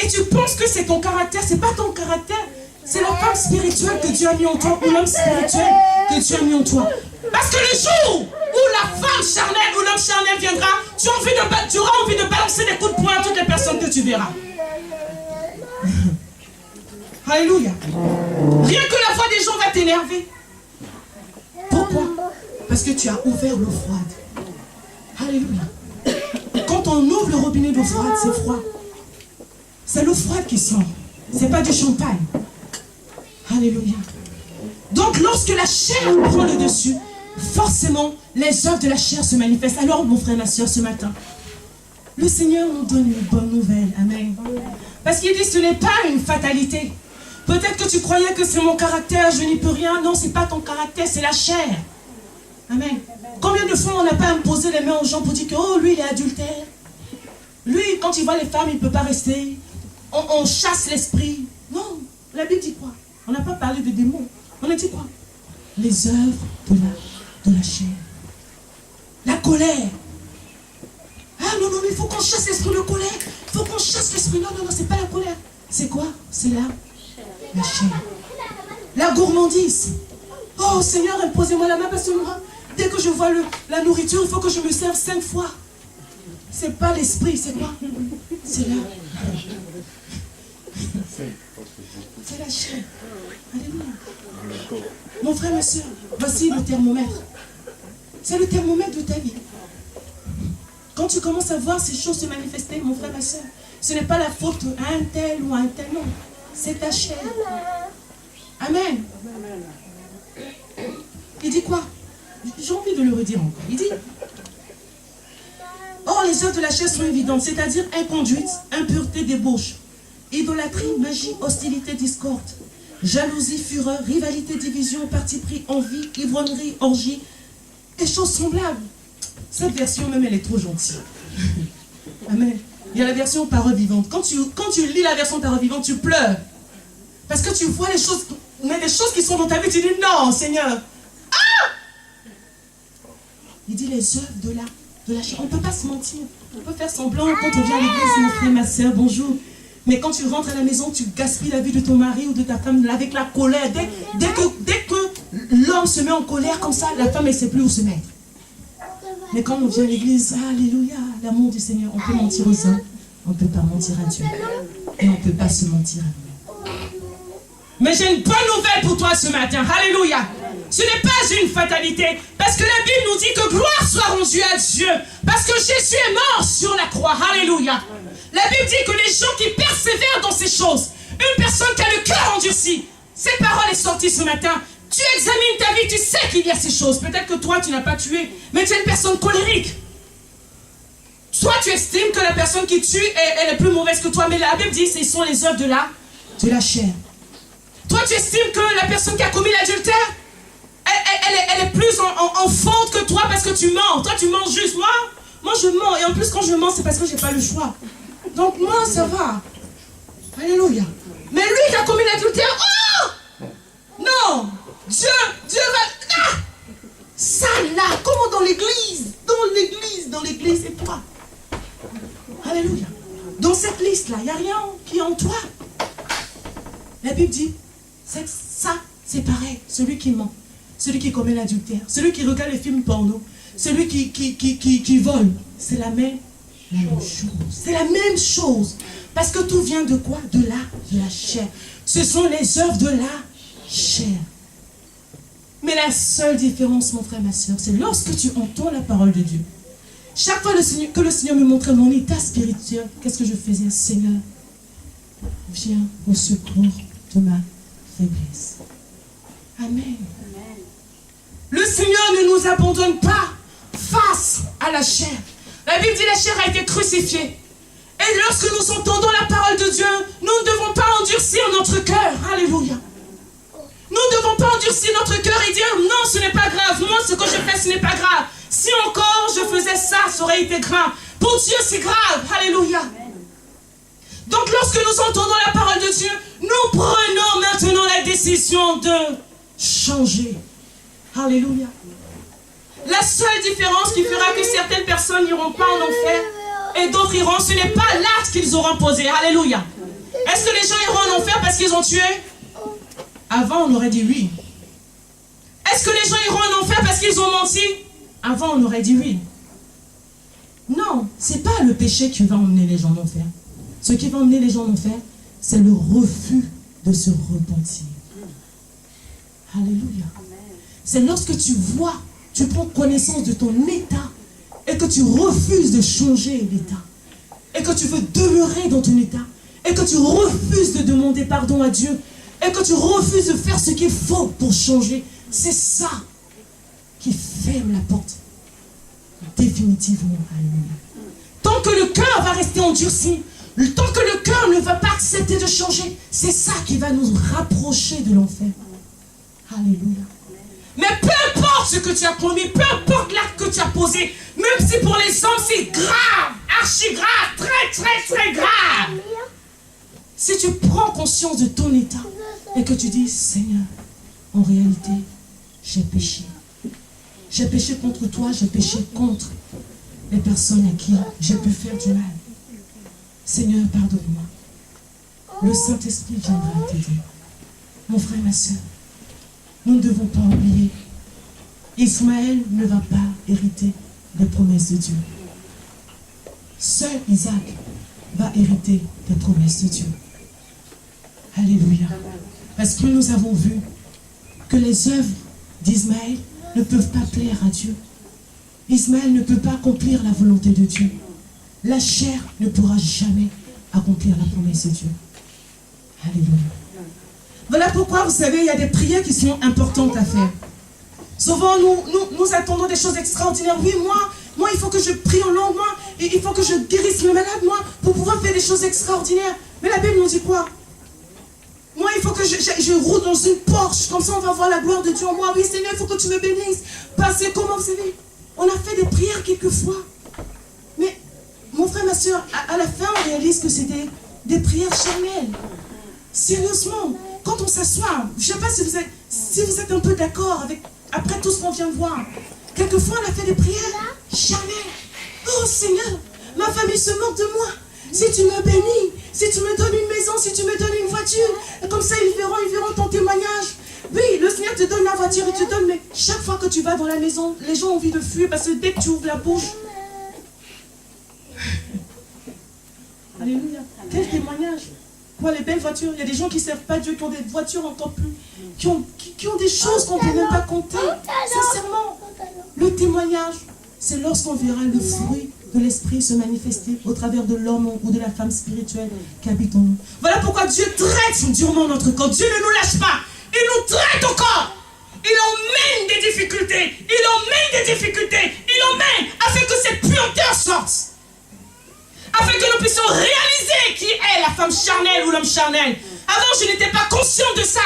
Et tu penses que c'est ton caractère. C'est pas ton caractère. C'est la femme spirituelle que Dieu a mis en toi, ou l'homme spirituel que Dieu a mis en toi. Parce que le jour où la femme charnelle ou l'homme charnel viendra, tu auras envie de balancer des coups de poing à toutes les personnes que tu verras. Alléluia. Rien que la voix des gens va t'énerver. Pourquoi? Parce que tu as ouvert l'eau froide. Alléluia. Quand on ouvre le robinet d'eau froide, c'est froid. C'est l'eau froide qui sort. C'est pas du champagne. Alléluia. Donc lorsque la chair prend le dessus, forcément les œuvres de la chair se manifestent. Alors mon frère, ma soeur, ce matin, le Seigneur nous donne une bonne nouvelle. Amen. Parce qu'il dit ce n'est pas une fatalité. Peut-être que tu croyais que c'est mon caractère, je n'y peux rien. Non, c'est pas ton caractère, c'est la chair. Amen. Combien de fois on n'a pas imposé les mains aux gens pour dire que oh, lui il est adultère. Lui, quand il voit les femmes, il ne peut pas rester. On chasse l'esprit. Non, la Bible dit quoi? On n'a pas parlé de démons. On a dit quoi? Les œuvres de la chair. La colère. Ah non, mais il faut qu'on chasse l'esprit de colère. Il faut qu'on chasse l'esprit. Non, c'est pas la colère. C'est quoi? C'est la chair. La gourmandise. Oh Seigneur, imposez-moi la main parce que moi, dès que je vois la nourriture, il faut que je me serve 5 fois. C'est pas l'esprit, c'est quoi? C'est c'est la chair. Alléluia. Mon frère, ma soeur, voici le thermomètre. C'est le thermomètre de ta vie. Quand tu commences à voir ces choses se manifester, mon frère, ma soeur, ce n'est pas la faute à un tel ou à un tel, non. C'est ta chair. Amen. Il dit quoi? J'ai envie de le redire encore. Il dit: or, les œuvres de la chair sont évidentes, c'est-à-dire inconduite, impureté, débauche, idolâtrie, magie, hostilité, discorde, jalousie, fureur, rivalité, division, parti pris, envie, ivrognerie, orgie, des choses semblables. Cette version même, elle est trop gentille. Amen. Il y a la version parole vivante. Quand tu lis la version parole vivante, tu pleures. Parce que tu vois les choses, mais des choses qui sont dans ta vie, tu dis non, Seigneur. Ah! Il dit les œuvres de la chair. On ne peut pas se mentir. On peut faire semblant quand on vient à l'église, mon frère, ma soeur, bonjour. Mais quand tu rentres à la maison, tu gaspilles la vie de ton mari ou de ta femme avec la colère. Dès que l'homme se met en colère comme ça, la femme, elle ne sait plus où se mettre. Mais quand on vient à l'église, alléluia, l'amour du Seigneur, on peut mentir aux hommes, on ne peut pas mentir à Dieu. Et on ne peut pas se mentir à nous. Mais j'ai une bonne nouvelle pour toi ce matin, alléluia. Ce n'est pas une fatalité, parce que la Bible nous dit que gloire soit rendue à Dieu, parce que Jésus est mort sur la croix, alléluia. La Bible dit que les gens qui persévèrent dans ces choses, une personne qui a le cœur endurci, cette parole est sortie ce matin, tu examines ta vie, tu sais qu'il y a ces choses. Peut-être que toi, tu n'as pas tué, mais tu es une personne colérique. Soit tu estimes que la personne qui tue, elle est plus mauvaise que toi, mais la Bible dit que ce sont les œuvres de la chair. Toi, tu estimes que la personne qui a commis l'adultère, elle est plus en faute que toi parce que tu mens. Toi, tu mens juste. Moi, je mens. Et en plus, quand je mens, c'est parce que je n'ai pas le choix. Donc moi, ça va. Alléluia. Mais lui qui a commis l'adultère, oh non, Dieu va... Ah, ça là, comment dans l'église, et toi. Alléluia. Dans cette liste-là, il n'y a rien qui est en toi. La Bible dit, ça, c'est pareil. Celui qui ment, celui qui commet l'adultère, celui qui regarde les films porno, celui qui vole, c'est la même chose. C'est la même chose. Parce que tout vient de quoi? De la chair. Ce sont les œuvres de la chair. Mais la seule différence, mon frère, ma soeur, c'est lorsque tu entends la parole de Dieu. Chaque fois que le Seigneur me montrait mon état spirituel, qu'est-ce que je faisais? Seigneur, viens au secours de ma faiblesse. Amen. Le Seigneur ne nous abandonne pas face à la chair. La Bible dit que la chair a été crucifiée. Et lorsque nous entendons la parole de Dieu, nous ne devons pas endurcir notre cœur. Alléluia. Nous ne devons pas endurcir notre cœur et dire non, ce n'est pas grave. Moi, ce que je fais, ce n'est pas grave. Si encore je faisais ça, ça aurait été grave. Pour Dieu, c'est grave. Alléluia. Donc, lorsque nous entendons la parole de Dieu, nous prenons maintenant la décision de changer. Alléluia. La seule différence qui fera que certaines personnes n'iront pas en enfer et d'autres iront, ce n'est pas l'acte qu'ils auront posé. Alléluia. Est-ce que les gens iront en enfer parce qu'ils ont tué? Avant, on aurait dit oui. Est-ce que les gens iront en enfer parce qu'ils ont menti? Avant, on aurait dit oui. Non, ce n'est pas le péché qui va emmener les gens en enfer. Ce qui va emmener les gens en enfer, c'est le refus de se repentir. Alléluia. C'est lorsque tu vois, tu prends connaissance de ton état et que tu refuses de changer l'état et que tu veux demeurer dans ton état et que tu refuses de demander pardon à Dieu et que tu refuses de faire ce qu'il faut pour changer. C'est ça qui ferme la porte définitivement. Alléluia. Tant que le cœur va rester endurci, tant que le cœur ne va pas accepter de changer, c'est ça qui va nous rapprocher de l'enfer. Alléluia. Mais peu importe ce que tu as commis, peu importe l'acte que tu as posé, même si pour les hommes c'est grave, archi grave, très grave. Si tu prends conscience de ton état et que tu dis, Seigneur, en réalité, j'ai péché. J'ai péché contre toi, j'ai péché contre les personnes à qui j'ai pu faire du mal. Seigneur, pardonne-moi. Le Saint-Esprit viendra t'aider. Mon frère, ma soeur, nous ne devons pas oublier. Ismaël ne va pas hériter des promesses de Dieu. Seul Isaac va hériter des promesses de Dieu. Alléluia. Parce que nous avons vu que les œuvres d'Ismaël ne peuvent pas plaire à Dieu. Ismaël ne peut pas accomplir la volonté de Dieu. La chair ne pourra jamais accomplir la promesse de Dieu. Alléluia. Voilà pourquoi, vous savez, il y a des prières qui sont importantes à faire. Souvent, nous attendons des choses extraordinaires. Oui, moi, il faut que je prie en langue, moi, et il faut que je guérisse le malade, moi, pour pouvoir faire des choses extraordinaires. Mais la Bible nous dit quoi? Moi, il faut que je roule dans une Porsche, comme ça on va voir la gloire de Dieu en moi. Oui, Seigneur, il faut que tu me bénisses. Parce que, comment vous savez, on a fait des prières quelquefois. Mais, mon frère, ma soeur, à la fin, on réalise que c'est des prières charnelles. Sérieusement, quand on s'assoit, je ne sais pas si vous êtes un peu d'accord avec, après tout ce qu'on vient de voir. Quelquefois, on a fait des prières charnelles. Oh Seigneur, ma famille se moque de moi. Si tu me bénis, si tu me donnes une maison, si tu me donnes une voiture, et comme ça ils verront ton témoignage. Oui, le Seigneur te donne la voiture, il te donne, mais chaque fois que tu vas dans la maison, les gens ont envie de fuir parce que dès que tu ouvres la bouche. Alléluia. Quel témoignage. Quoi, les belles voitures. Il y a des gens qui ne servent pas Dieu, qui ont des voitures encore plus, qui ont des choses qu'on ne peut même pas compter. Sincèrement, le témoignage, c'est lorsqu'on verra le fruit de l'esprit se manifester au travers de l'homme ou de la femme spirituelle qui habite en nous. Voilà pourquoi Dieu traite durement notre corps. Dieu ne nous lâche pas. Il nous traite au corps. Il emmène des difficultés. Il emmène des difficultés. Il emmène afin que cette puanteur sorte. Afin que nous puissions réaliser qui est la femme charnelle ou l'homme charnel. Avant, je n'étais pas consciente de ça.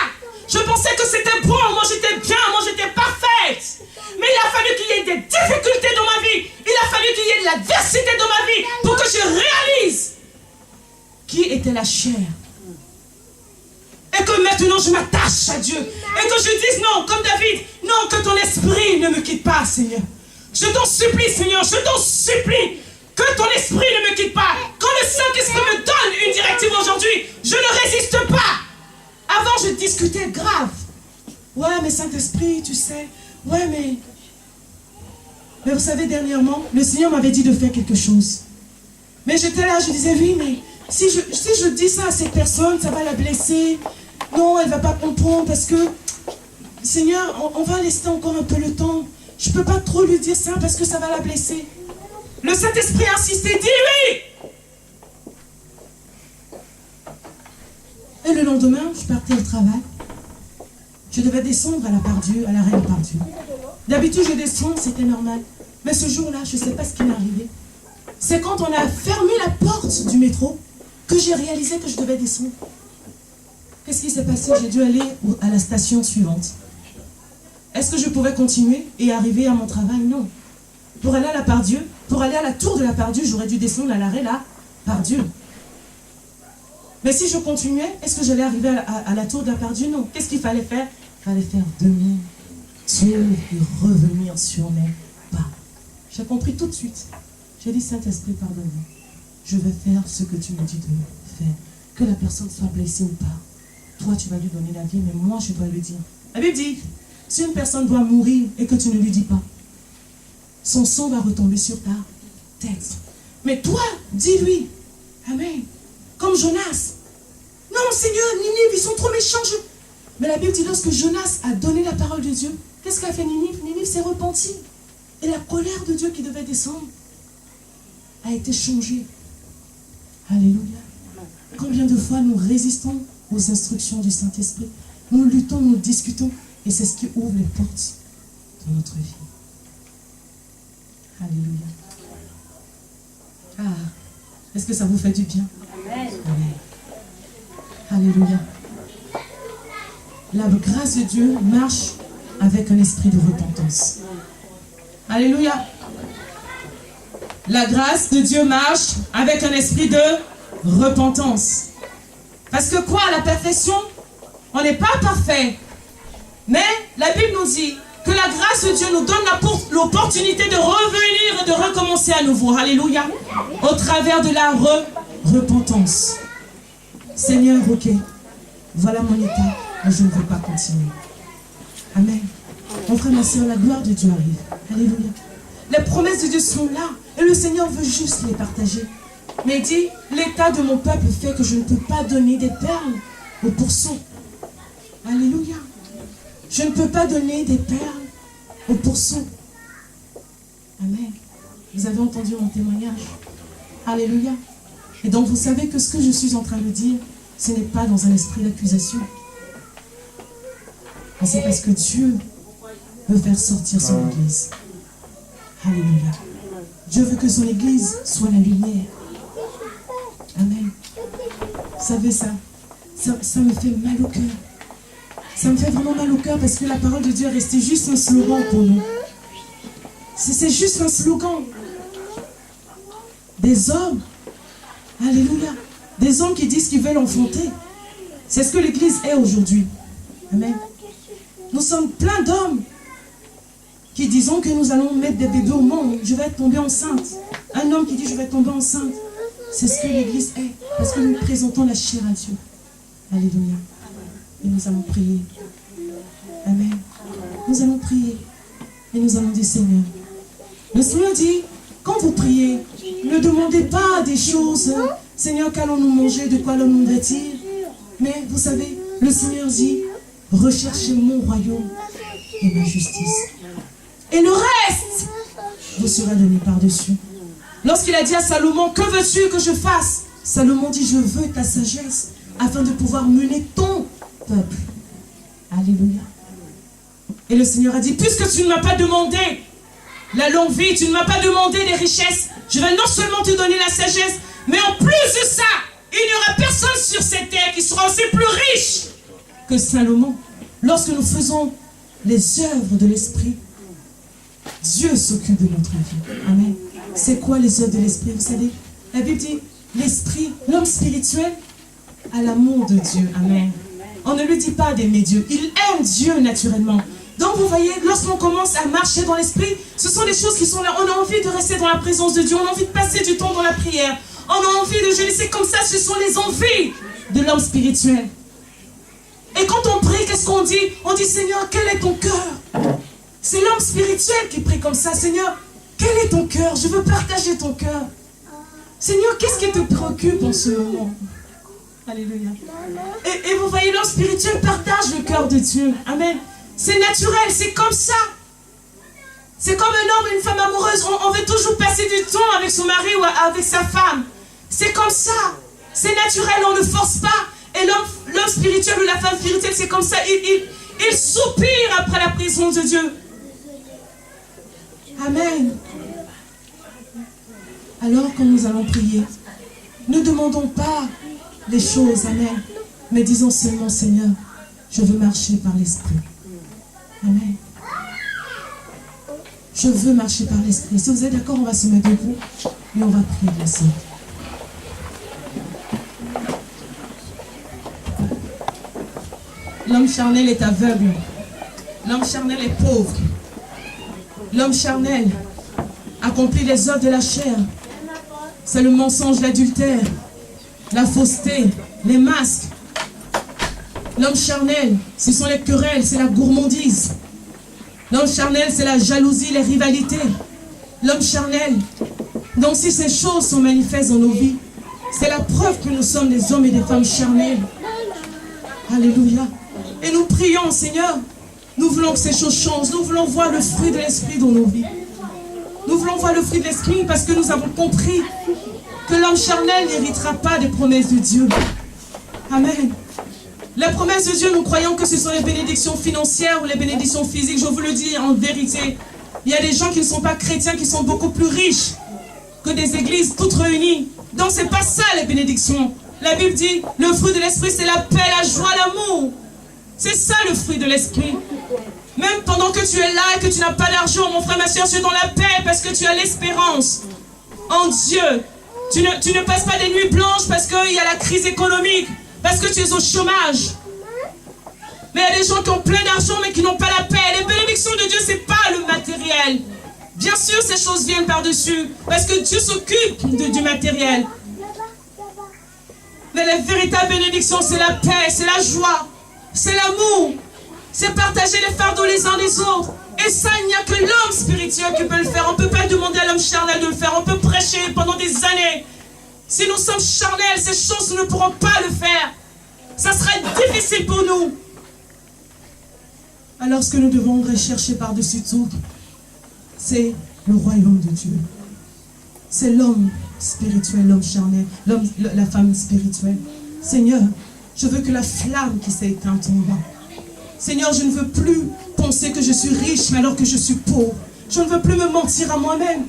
Je pensais que c'était bon, moi j'étais bien, moi j'étais parfaite. Mais il a fallu qu'il y ait des difficultés dans ma vie. Il a fallu qu'il y ait de l'adversité dans ma vie pour que je réalise qui était la chair. Et que maintenant je m'attache à Dieu. Et que je dise non, comme David, non, que ton esprit ne me quitte pas, Seigneur. Je t'en supplie, Seigneur, je t'en supplie. Que ton esprit ne me quitte pas. Quand le Saint-Esprit me donne une directive aujourd'hui, je ne résiste pas. Avant, je discutais grave. Ouais, mais Saint-Esprit, tu sais. Ouais, mais vous savez, dernièrement, le Seigneur m'avait dit de faire quelque chose. Mais j'étais là, je disais, oui, mais si je dis ça à cette personne, ça va la blesser. Non, elle ne va pas comprendre parce que, Seigneur, on va laisser encore un peu le temps. Je ne peux pas trop lui dire ça parce que ça va la blesser. Le Saint-Esprit a insisté, dis-lui. Et le lendemain, je partais au travail. Je devais descendre à la Part-Dieu, à l'arrêt de Part-Dieu. D'habitude, je descends, c'était normal. Mais ce jour-là, je ne sais pas ce qui m'est arrivé. C'est quand on a fermé la porte du métro que j'ai réalisé que je devais descendre. Qu'est-ce qui s'est passé? J'ai dû aller à la station suivante. Est-ce que je pouvais continuer et arriver à mon travail? Non. Pour aller à la Part-Dieu, pour aller à la tour de la Part-Dieu, j'aurais dû descendre à l'arrêt là, Part-Dieu. Mais si je continuais, est-ce que j'allais arriver à la tour de la Part-Dieu? Non. Qu'est-ce qu'il fallait faire? Il fallait faire demi-tour et revenir sur mes pas. J'ai compris tout de suite. J'ai dit, Saint-Esprit, pardonne-moi. Je vais faire ce que tu me dis de faire. Que la personne soit blessée ou pas. Toi, tu vas lui donner la vie, mais moi, je dois lui dire. La Bible dit, si une personne doit mourir et que tu ne lui dis pas, son sang va retomber sur ta tête. Mais toi, dis-lui. Amen. Comme Jonas. Non, Seigneur, Ninive, ils sont trop méchants. Mais la Bible dit, lorsque Jonas a donné la parole de Dieu, qu'est-ce qu'a fait Ninive? Ninive s'est repenti. Et la colère de Dieu qui devait descendre a été changée. Alléluia. Combien de fois nous résistons aux instructions du Saint-Esprit? Nous luttons, nous discutons. Et c'est ce qui ouvre les portes de notre vie. Alléluia. Ah, est-ce que ça vous fait du bien? Amen. Alléluia. La grâce de Dieu marche avec un esprit de repentance. Alléluia. La grâce de Dieu marche avec un esprit de repentance. Parce que quoi, la perfection? On n'est pas parfait. Mais la Bible nous dit que la grâce de Dieu nous donne l'opportunité de revenir et de recommencer à nouveau. Alléluia. Au travers de la repentance. Seigneur, ok, voilà mon état, mais je ne veux pas continuer. Amen. Mon frère, ma soeur, la gloire de Dieu arrive. Alléluia. Les promesses de Dieu sont là et le Seigneur veut juste les partager. Mais il dit, l'état de mon peuple fait que je ne peux pas donner des perles aux pourceaux. Alléluia. Je ne peux pas donner des perles aux pourceaux. Amen. Vous avez entendu mon témoignage. Alléluia. Et donc vous savez que ce que je suis en train de dire, ce n'est pas dans un esprit d'accusation. Mais c'est parce que Dieu veut faire sortir son Église. Alléluia. Dieu veut que son Église soit la lumière. Amen. Vous savez ça me fait mal au cœur. Ça me fait vraiment mal au cœur parce que la parole de Dieu est restée juste un slogan pour nous. C'est juste un slogan. Des hommes, alléluia, des hommes qui disent qu'ils veulent enfanter. C'est ce que l'Église est aujourd'hui. Amen. Nous sommes plein d'hommes qui disons que nous allons mettre des bébés au monde. Je vais tomber enceinte. Un homme qui dit je vais tomber enceinte. C'est ce que l'Église est. Parce que nous présentons la chair à Dieu. Alléluia. Et nous allons prier. Amen. Nous allons prier. Et nous allons dire, Seigneur. Le Seigneur dit, quand vous priez, ne demandez pas des choses. Seigneur, qu'allons-nous manger? De quoi allons-nous vêtir? Mais vous savez, le Seigneur dit, recherchez mon royaume et ma justice. Et le reste vous sera donné par-dessus. Lorsqu'il a dit à Salomon, que veux-tu que je fasse? Salomon dit, je veux ta sagesse afin de pouvoir mener ton peuple. Alléluia. Et le Seigneur a dit, puisque tu ne m'as pas demandé la longue vie, tu ne m'as pas demandé les richesses, je vais non seulement te donner la sagesse, mais en plus de ça, il n'y aura personne sur cette terre qui sera aussi plus riche que Salomon. Lorsque nous faisons les œuvres de l'Esprit, Dieu s'occupe de notre vie. Amen. C'est quoi les œuvres de l'Esprit? Vous savez, la Bible dit, l'esprit, l'homme spirituel a l'amour de Dieu. Amen. On ne lui dit pas d'aimer Dieu. Il aime Dieu naturellement. Donc vous voyez, lorsqu'on commence à marcher dans l'esprit, ce sont des choses qui sont là. On a envie de rester dans la présence de Dieu. On a envie de passer du temps dans la prière. On a envie de jeûner. C'est comme ça, ce sont les envies de l'homme spirituel. Et quand on prie, qu'est-ce qu'on dit? On dit, Seigneur, quel est ton cœur? C'est l'homme spirituel qui prie comme ça. Seigneur, quel est ton cœur? Je veux partager ton cœur. Seigneur, qu'est-ce qui te préoccupe en ce moment? Alléluia. Et vous voyez, l'homme spirituel partage le cœur de Dieu. Amen. C'est naturel, c'est comme ça. C'est comme un homme et une femme amoureuse. On veut toujours passer du temps avec son mari ou avec sa femme. C'est comme ça. C'est naturel, on ne force pas. Et l'homme spirituel ou la femme spirituelle, c'est comme ça. Il soupire après la présence de Dieu. Amen. Alors quand nous allons prier, ne demandons pas les choses, amen, mais disons seulement, Seigneur, je veux marcher par l'Esprit. Amen. Je veux marcher par l'Esprit. Si vous êtes d'accord, on va se mettre debout et on va prier ensemble. L'homme charnel est aveugle. L'homme charnel est pauvre. L'homme charnel accomplit les œuvres de la chair. C'est le mensonge, l'adultère, la fausseté, les masques. L'homme charnel, ce sont les querelles, c'est la gourmandise. L'homme charnel, c'est la jalousie, les rivalités. L'homme charnel, donc si ces choses sont manifestes dans nos vies, c'est la preuve que nous sommes des hommes et des femmes charnels. Alléluia. Et nous prions, Seigneur, nous voulons que ces choses changent. Nous voulons voir le fruit de l'Esprit dans nos vies. Nous voulons voir le fruit de l'Esprit parce que nous avons compris que l'homme charnel n'héritera pas des promesses de Dieu. Amen. Les promesses de Dieu, nous croyons que ce sont les bénédictions financières ou les bénédictions physiques. Je vous le dis en vérité. Il y a des gens qui ne sont pas chrétiens qui sont beaucoup plus riches que des églises toutes réunies. Donc ce n'est pas ça les bénédictions. La Bible dit, le fruit de l'Esprit, c'est la paix, la joie, l'amour. C'est ça le fruit de l'Esprit. Même pendant que tu es là et que tu n'as pas d'argent, mon frère, ma soeur, tu es dans la paix parce que tu as l'espérance en Dieu. Tu ne passes pas des nuits blanches parce qu'il y a la crise économique, parce que tu es au chômage. Mais il y a des gens qui ont plein d'argent mais qui n'ont pas la paix. Les bénédictions de Dieu, ce n'est pas le matériel. Bien sûr, ces choses viennent par-dessus parce que Dieu s'occupe du matériel. Mais les véritables bénédictions, c'est la paix, c'est la joie, c'est l'amour. C'est partager les fardeaux les uns des autres. Et ça, il n'y a que l'homme spirituel qui peut le faire. On ne peut pas demander à l'homme charnel de le faire. On peut prêcher pendant des années. Si nous sommes charnels, ces choses, nous ne pourrons pas le faire. Ça serait difficile pour nous. Alors ce que nous devons rechercher par-dessus tout, c'est le royaume de Dieu. C'est l'homme spirituel, l'homme charnel, la femme spirituelle. Seigneur, je veux que la flamme qui s'est éteinte en moi. Seigneur, je ne veux plus penser que je suis riche, mais alors que je suis pauvre. Je ne veux plus me mentir à moi-même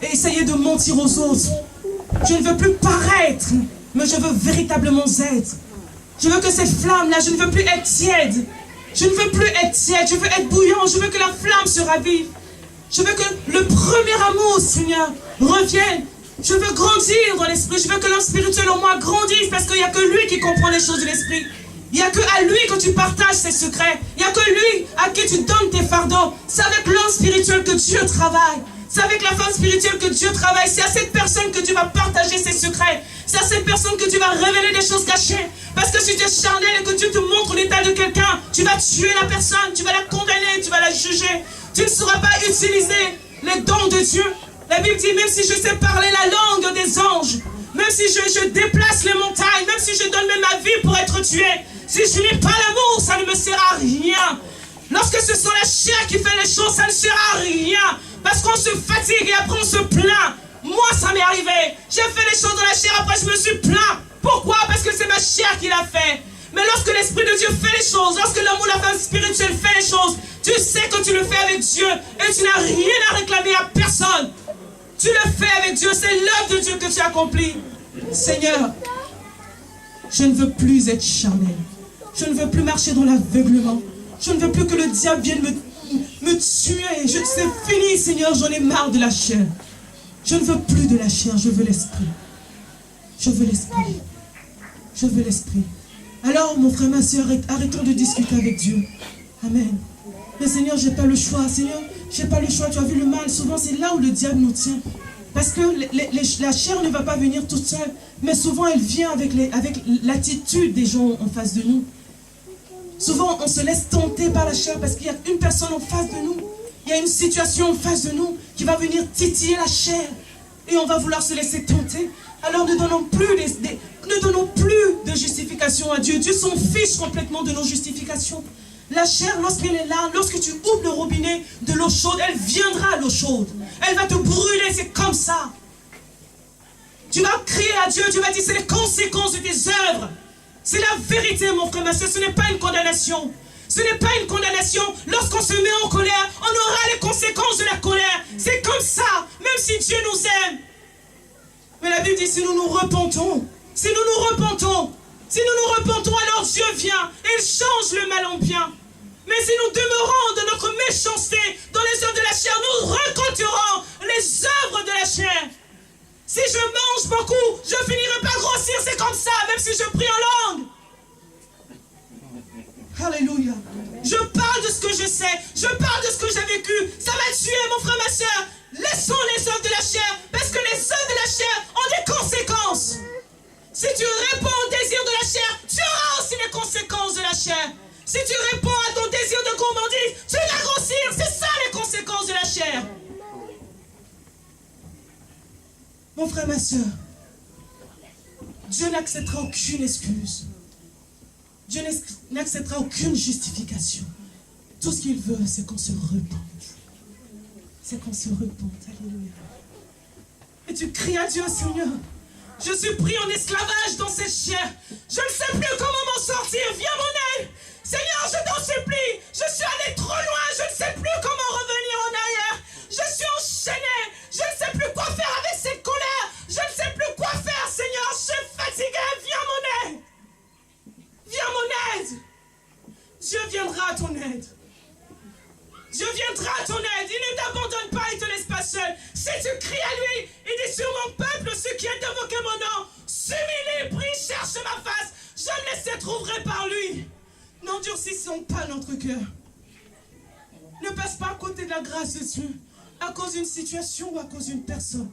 et essayer de mentir aux autres. Je ne veux plus paraître, mais je veux véritablement être. Je veux que cette flamme-là, je ne veux plus être tiède. Je ne veux plus être tiède, je veux être bouillant. Je veux que la flamme se ravive. Je veux que le premier amour, Seigneur, revienne. Je veux grandir dans l'esprit. Je veux que l'homme spirituel en moi grandisse parce qu'il n'y a que lui qui comprend les choses de l'esprit. Il n'y a que à lui que tu partages ses secrets. Il n'y a que lui à qui tu donnes tes fardeaux. C'est avec l'homme spirituel que Dieu travaille. C'est avec la femme spirituelle que Dieu travaille. C'est à cette personne que tu vas partager ses secrets. C'est à cette personne que tu vas révéler des choses cachées. Parce que si tu es charnel et que Dieu te montre l'état de quelqu'un, tu vas tuer la personne, tu vas la condamner, tu vas la juger. Tu ne sauras pas utiliser les dons de Dieu. La Bible dit, même si je sais parler la langue des anges, même si je déplace les montagnes, même si je donne même ma vie pour être tué, si je n'ai pas l'amour, ça ne me sert à rien. Lorsque ce sont la chair qui fait les choses, ça ne sert à rien. Parce qu'on se fatigue et après on se plaint. Moi, ça m'est arrivé. J'ai fait les choses dans la chair, après je me suis plaint. Pourquoi? Parce que c'est ma chair qui l'a fait. Mais lorsque l'Esprit de Dieu fait les choses, lorsque l'homme ou la femme spirituelle fait les choses, tu sais que tu le fais avec Dieu et tu n'as rien à réclamer à personne. Tu le fais avec Dieu, c'est l'œuvre de Dieu que tu accomplis. Seigneur, je ne veux plus être charnel. Je ne veux plus marcher dans l'aveuglement. Je ne veux plus que le diable vienne me tuer. C'est fini, Seigneur, j'en ai marre de la chair. Je ne veux plus de la chair, je veux l'esprit. Je veux l'esprit. Je veux l'esprit. Alors, mon frère, ma soeur, arrêtons de discuter avec Dieu. Amen. Mais Seigneur, j'ai pas le choix. Seigneur, j'ai pas le choix. Tu as vu le mal. Souvent, c'est là où le diable nous tient. Parce que la chair ne va pas venir toute seule. Mais souvent, elle vient avec l'attitude des gens en face de nous. Souvent, on se laisse tenter par la chair parce qu'il y a une personne en face de nous. Il y a une situation en face de nous qui va venir titiller la chair. Et on va vouloir se laisser tenter. Alors ne donnons plus de justification à Dieu. Dieu s'en fiche complètement de nos justifications. La chair, lorsqu'elle est là, lorsque tu ouvres le robinet de l'eau chaude, elle viendra à l'eau chaude. Elle va te brûler, c'est comme ça. Tu vas crier à Dieu, tu vas dire, c'est les conséquences de tes œuvres. C'est la vérité, mon frère, ma soeur, ce n'est pas une condamnation. Ce n'est pas une condamnation. Lorsqu'on se met en colère, on aura les conséquences de la colère. C'est comme ça, même si Dieu nous aime. Mais la Bible dit, si nous nous repentons, alors Dieu vient et il change le mal en bien. Mais si nous demeurons de notre méchanceté dans les œuvres de la chair, nous récolterons les œuvres de la chair. Si je mange beaucoup, je finirai par grossir, c'est comme ça, même si je prie en langue. Alléluia. Je parle de ce que je sais, je parle de ce que j'ai vécu. Ça m'a tué, mon frère, ma soeur. Laissons les œuvres de la chair, parce que les œuvres de la chair ont des conséquences. Si tu réponds au désir de la chair, tu auras aussi les conséquences de la chair. Si tu réponds à ton désir de gourmandise, tu vas grossir. C'est ça les conséquences de la chair. Mon frère, ma soeur, Dieu n'acceptera aucune excuse. Dieu n'acceptera aucune justification. Tout ce qu'il veut, c'est qu'on se repente. C'est qu'on se repente. Alléluia. Et tu cries à Dieu, Seigneur. Je suis pris en esclavage dans cette chair. Je ne sais plus comment m'en sortir. Viens mon aide. Seigneur, je t'en supplie. Je suis allé trop loin. Je ne sais plus comment revenir en arrière. Je suis enchaîné. Je ne sais plus quoi faire avec cette colère. Je ne sais plus quoi faire, Seigneur. Je suis fatigué. Viens mon aide. Viens mon aide. Dieu viendra à ton aide. Dieu viendra à ton aide. Il ne t'abandonne pas, il ne te laisse pas seul. Si tu cries à lui, il dit sur mon peuple, ceux qui ont invoqué mon nom, s'humilie, prie, cherche ma face. Je me laisserai trouver par lui. N'endurcissons pas notre cœur. Ne passe pas à côté de la grâce de Dieu à cause d'une situation ou à cause d'une personne.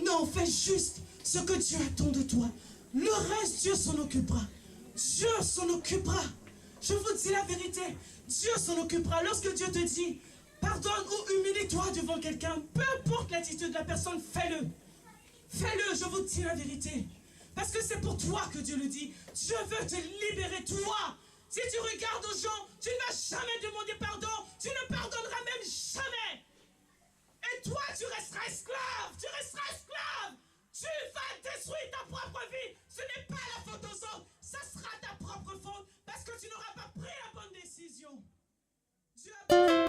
Non, fais juste ce que Dieu attend de toi. Le reste, Dieu s'en occupera. Dieu s'en occupera. Je vous dis la vérité. Dieu s'en occupera. Lorsque Dieu te dit, pardonne ou humilie-toi devant quelqu'un, peu importe l'attitude de la personne, fais-le. Fais-le, je vous dis la vérité. Parce que c'est pour toi que Dieu le dit. Dieu veut te libérer, toi. Si tu regardes aux gens, tu ne vas jamais demander pardon. Tu ne pardonneras même jamais. Et toi, tu resteras esclave. Tu resteras esclave. Tu vas détruire ta propre vie. Ce n'est pas la faute aux autres. Ça sera ta propre faute parce que tu n'auras pas pris la bonne décision. Dieu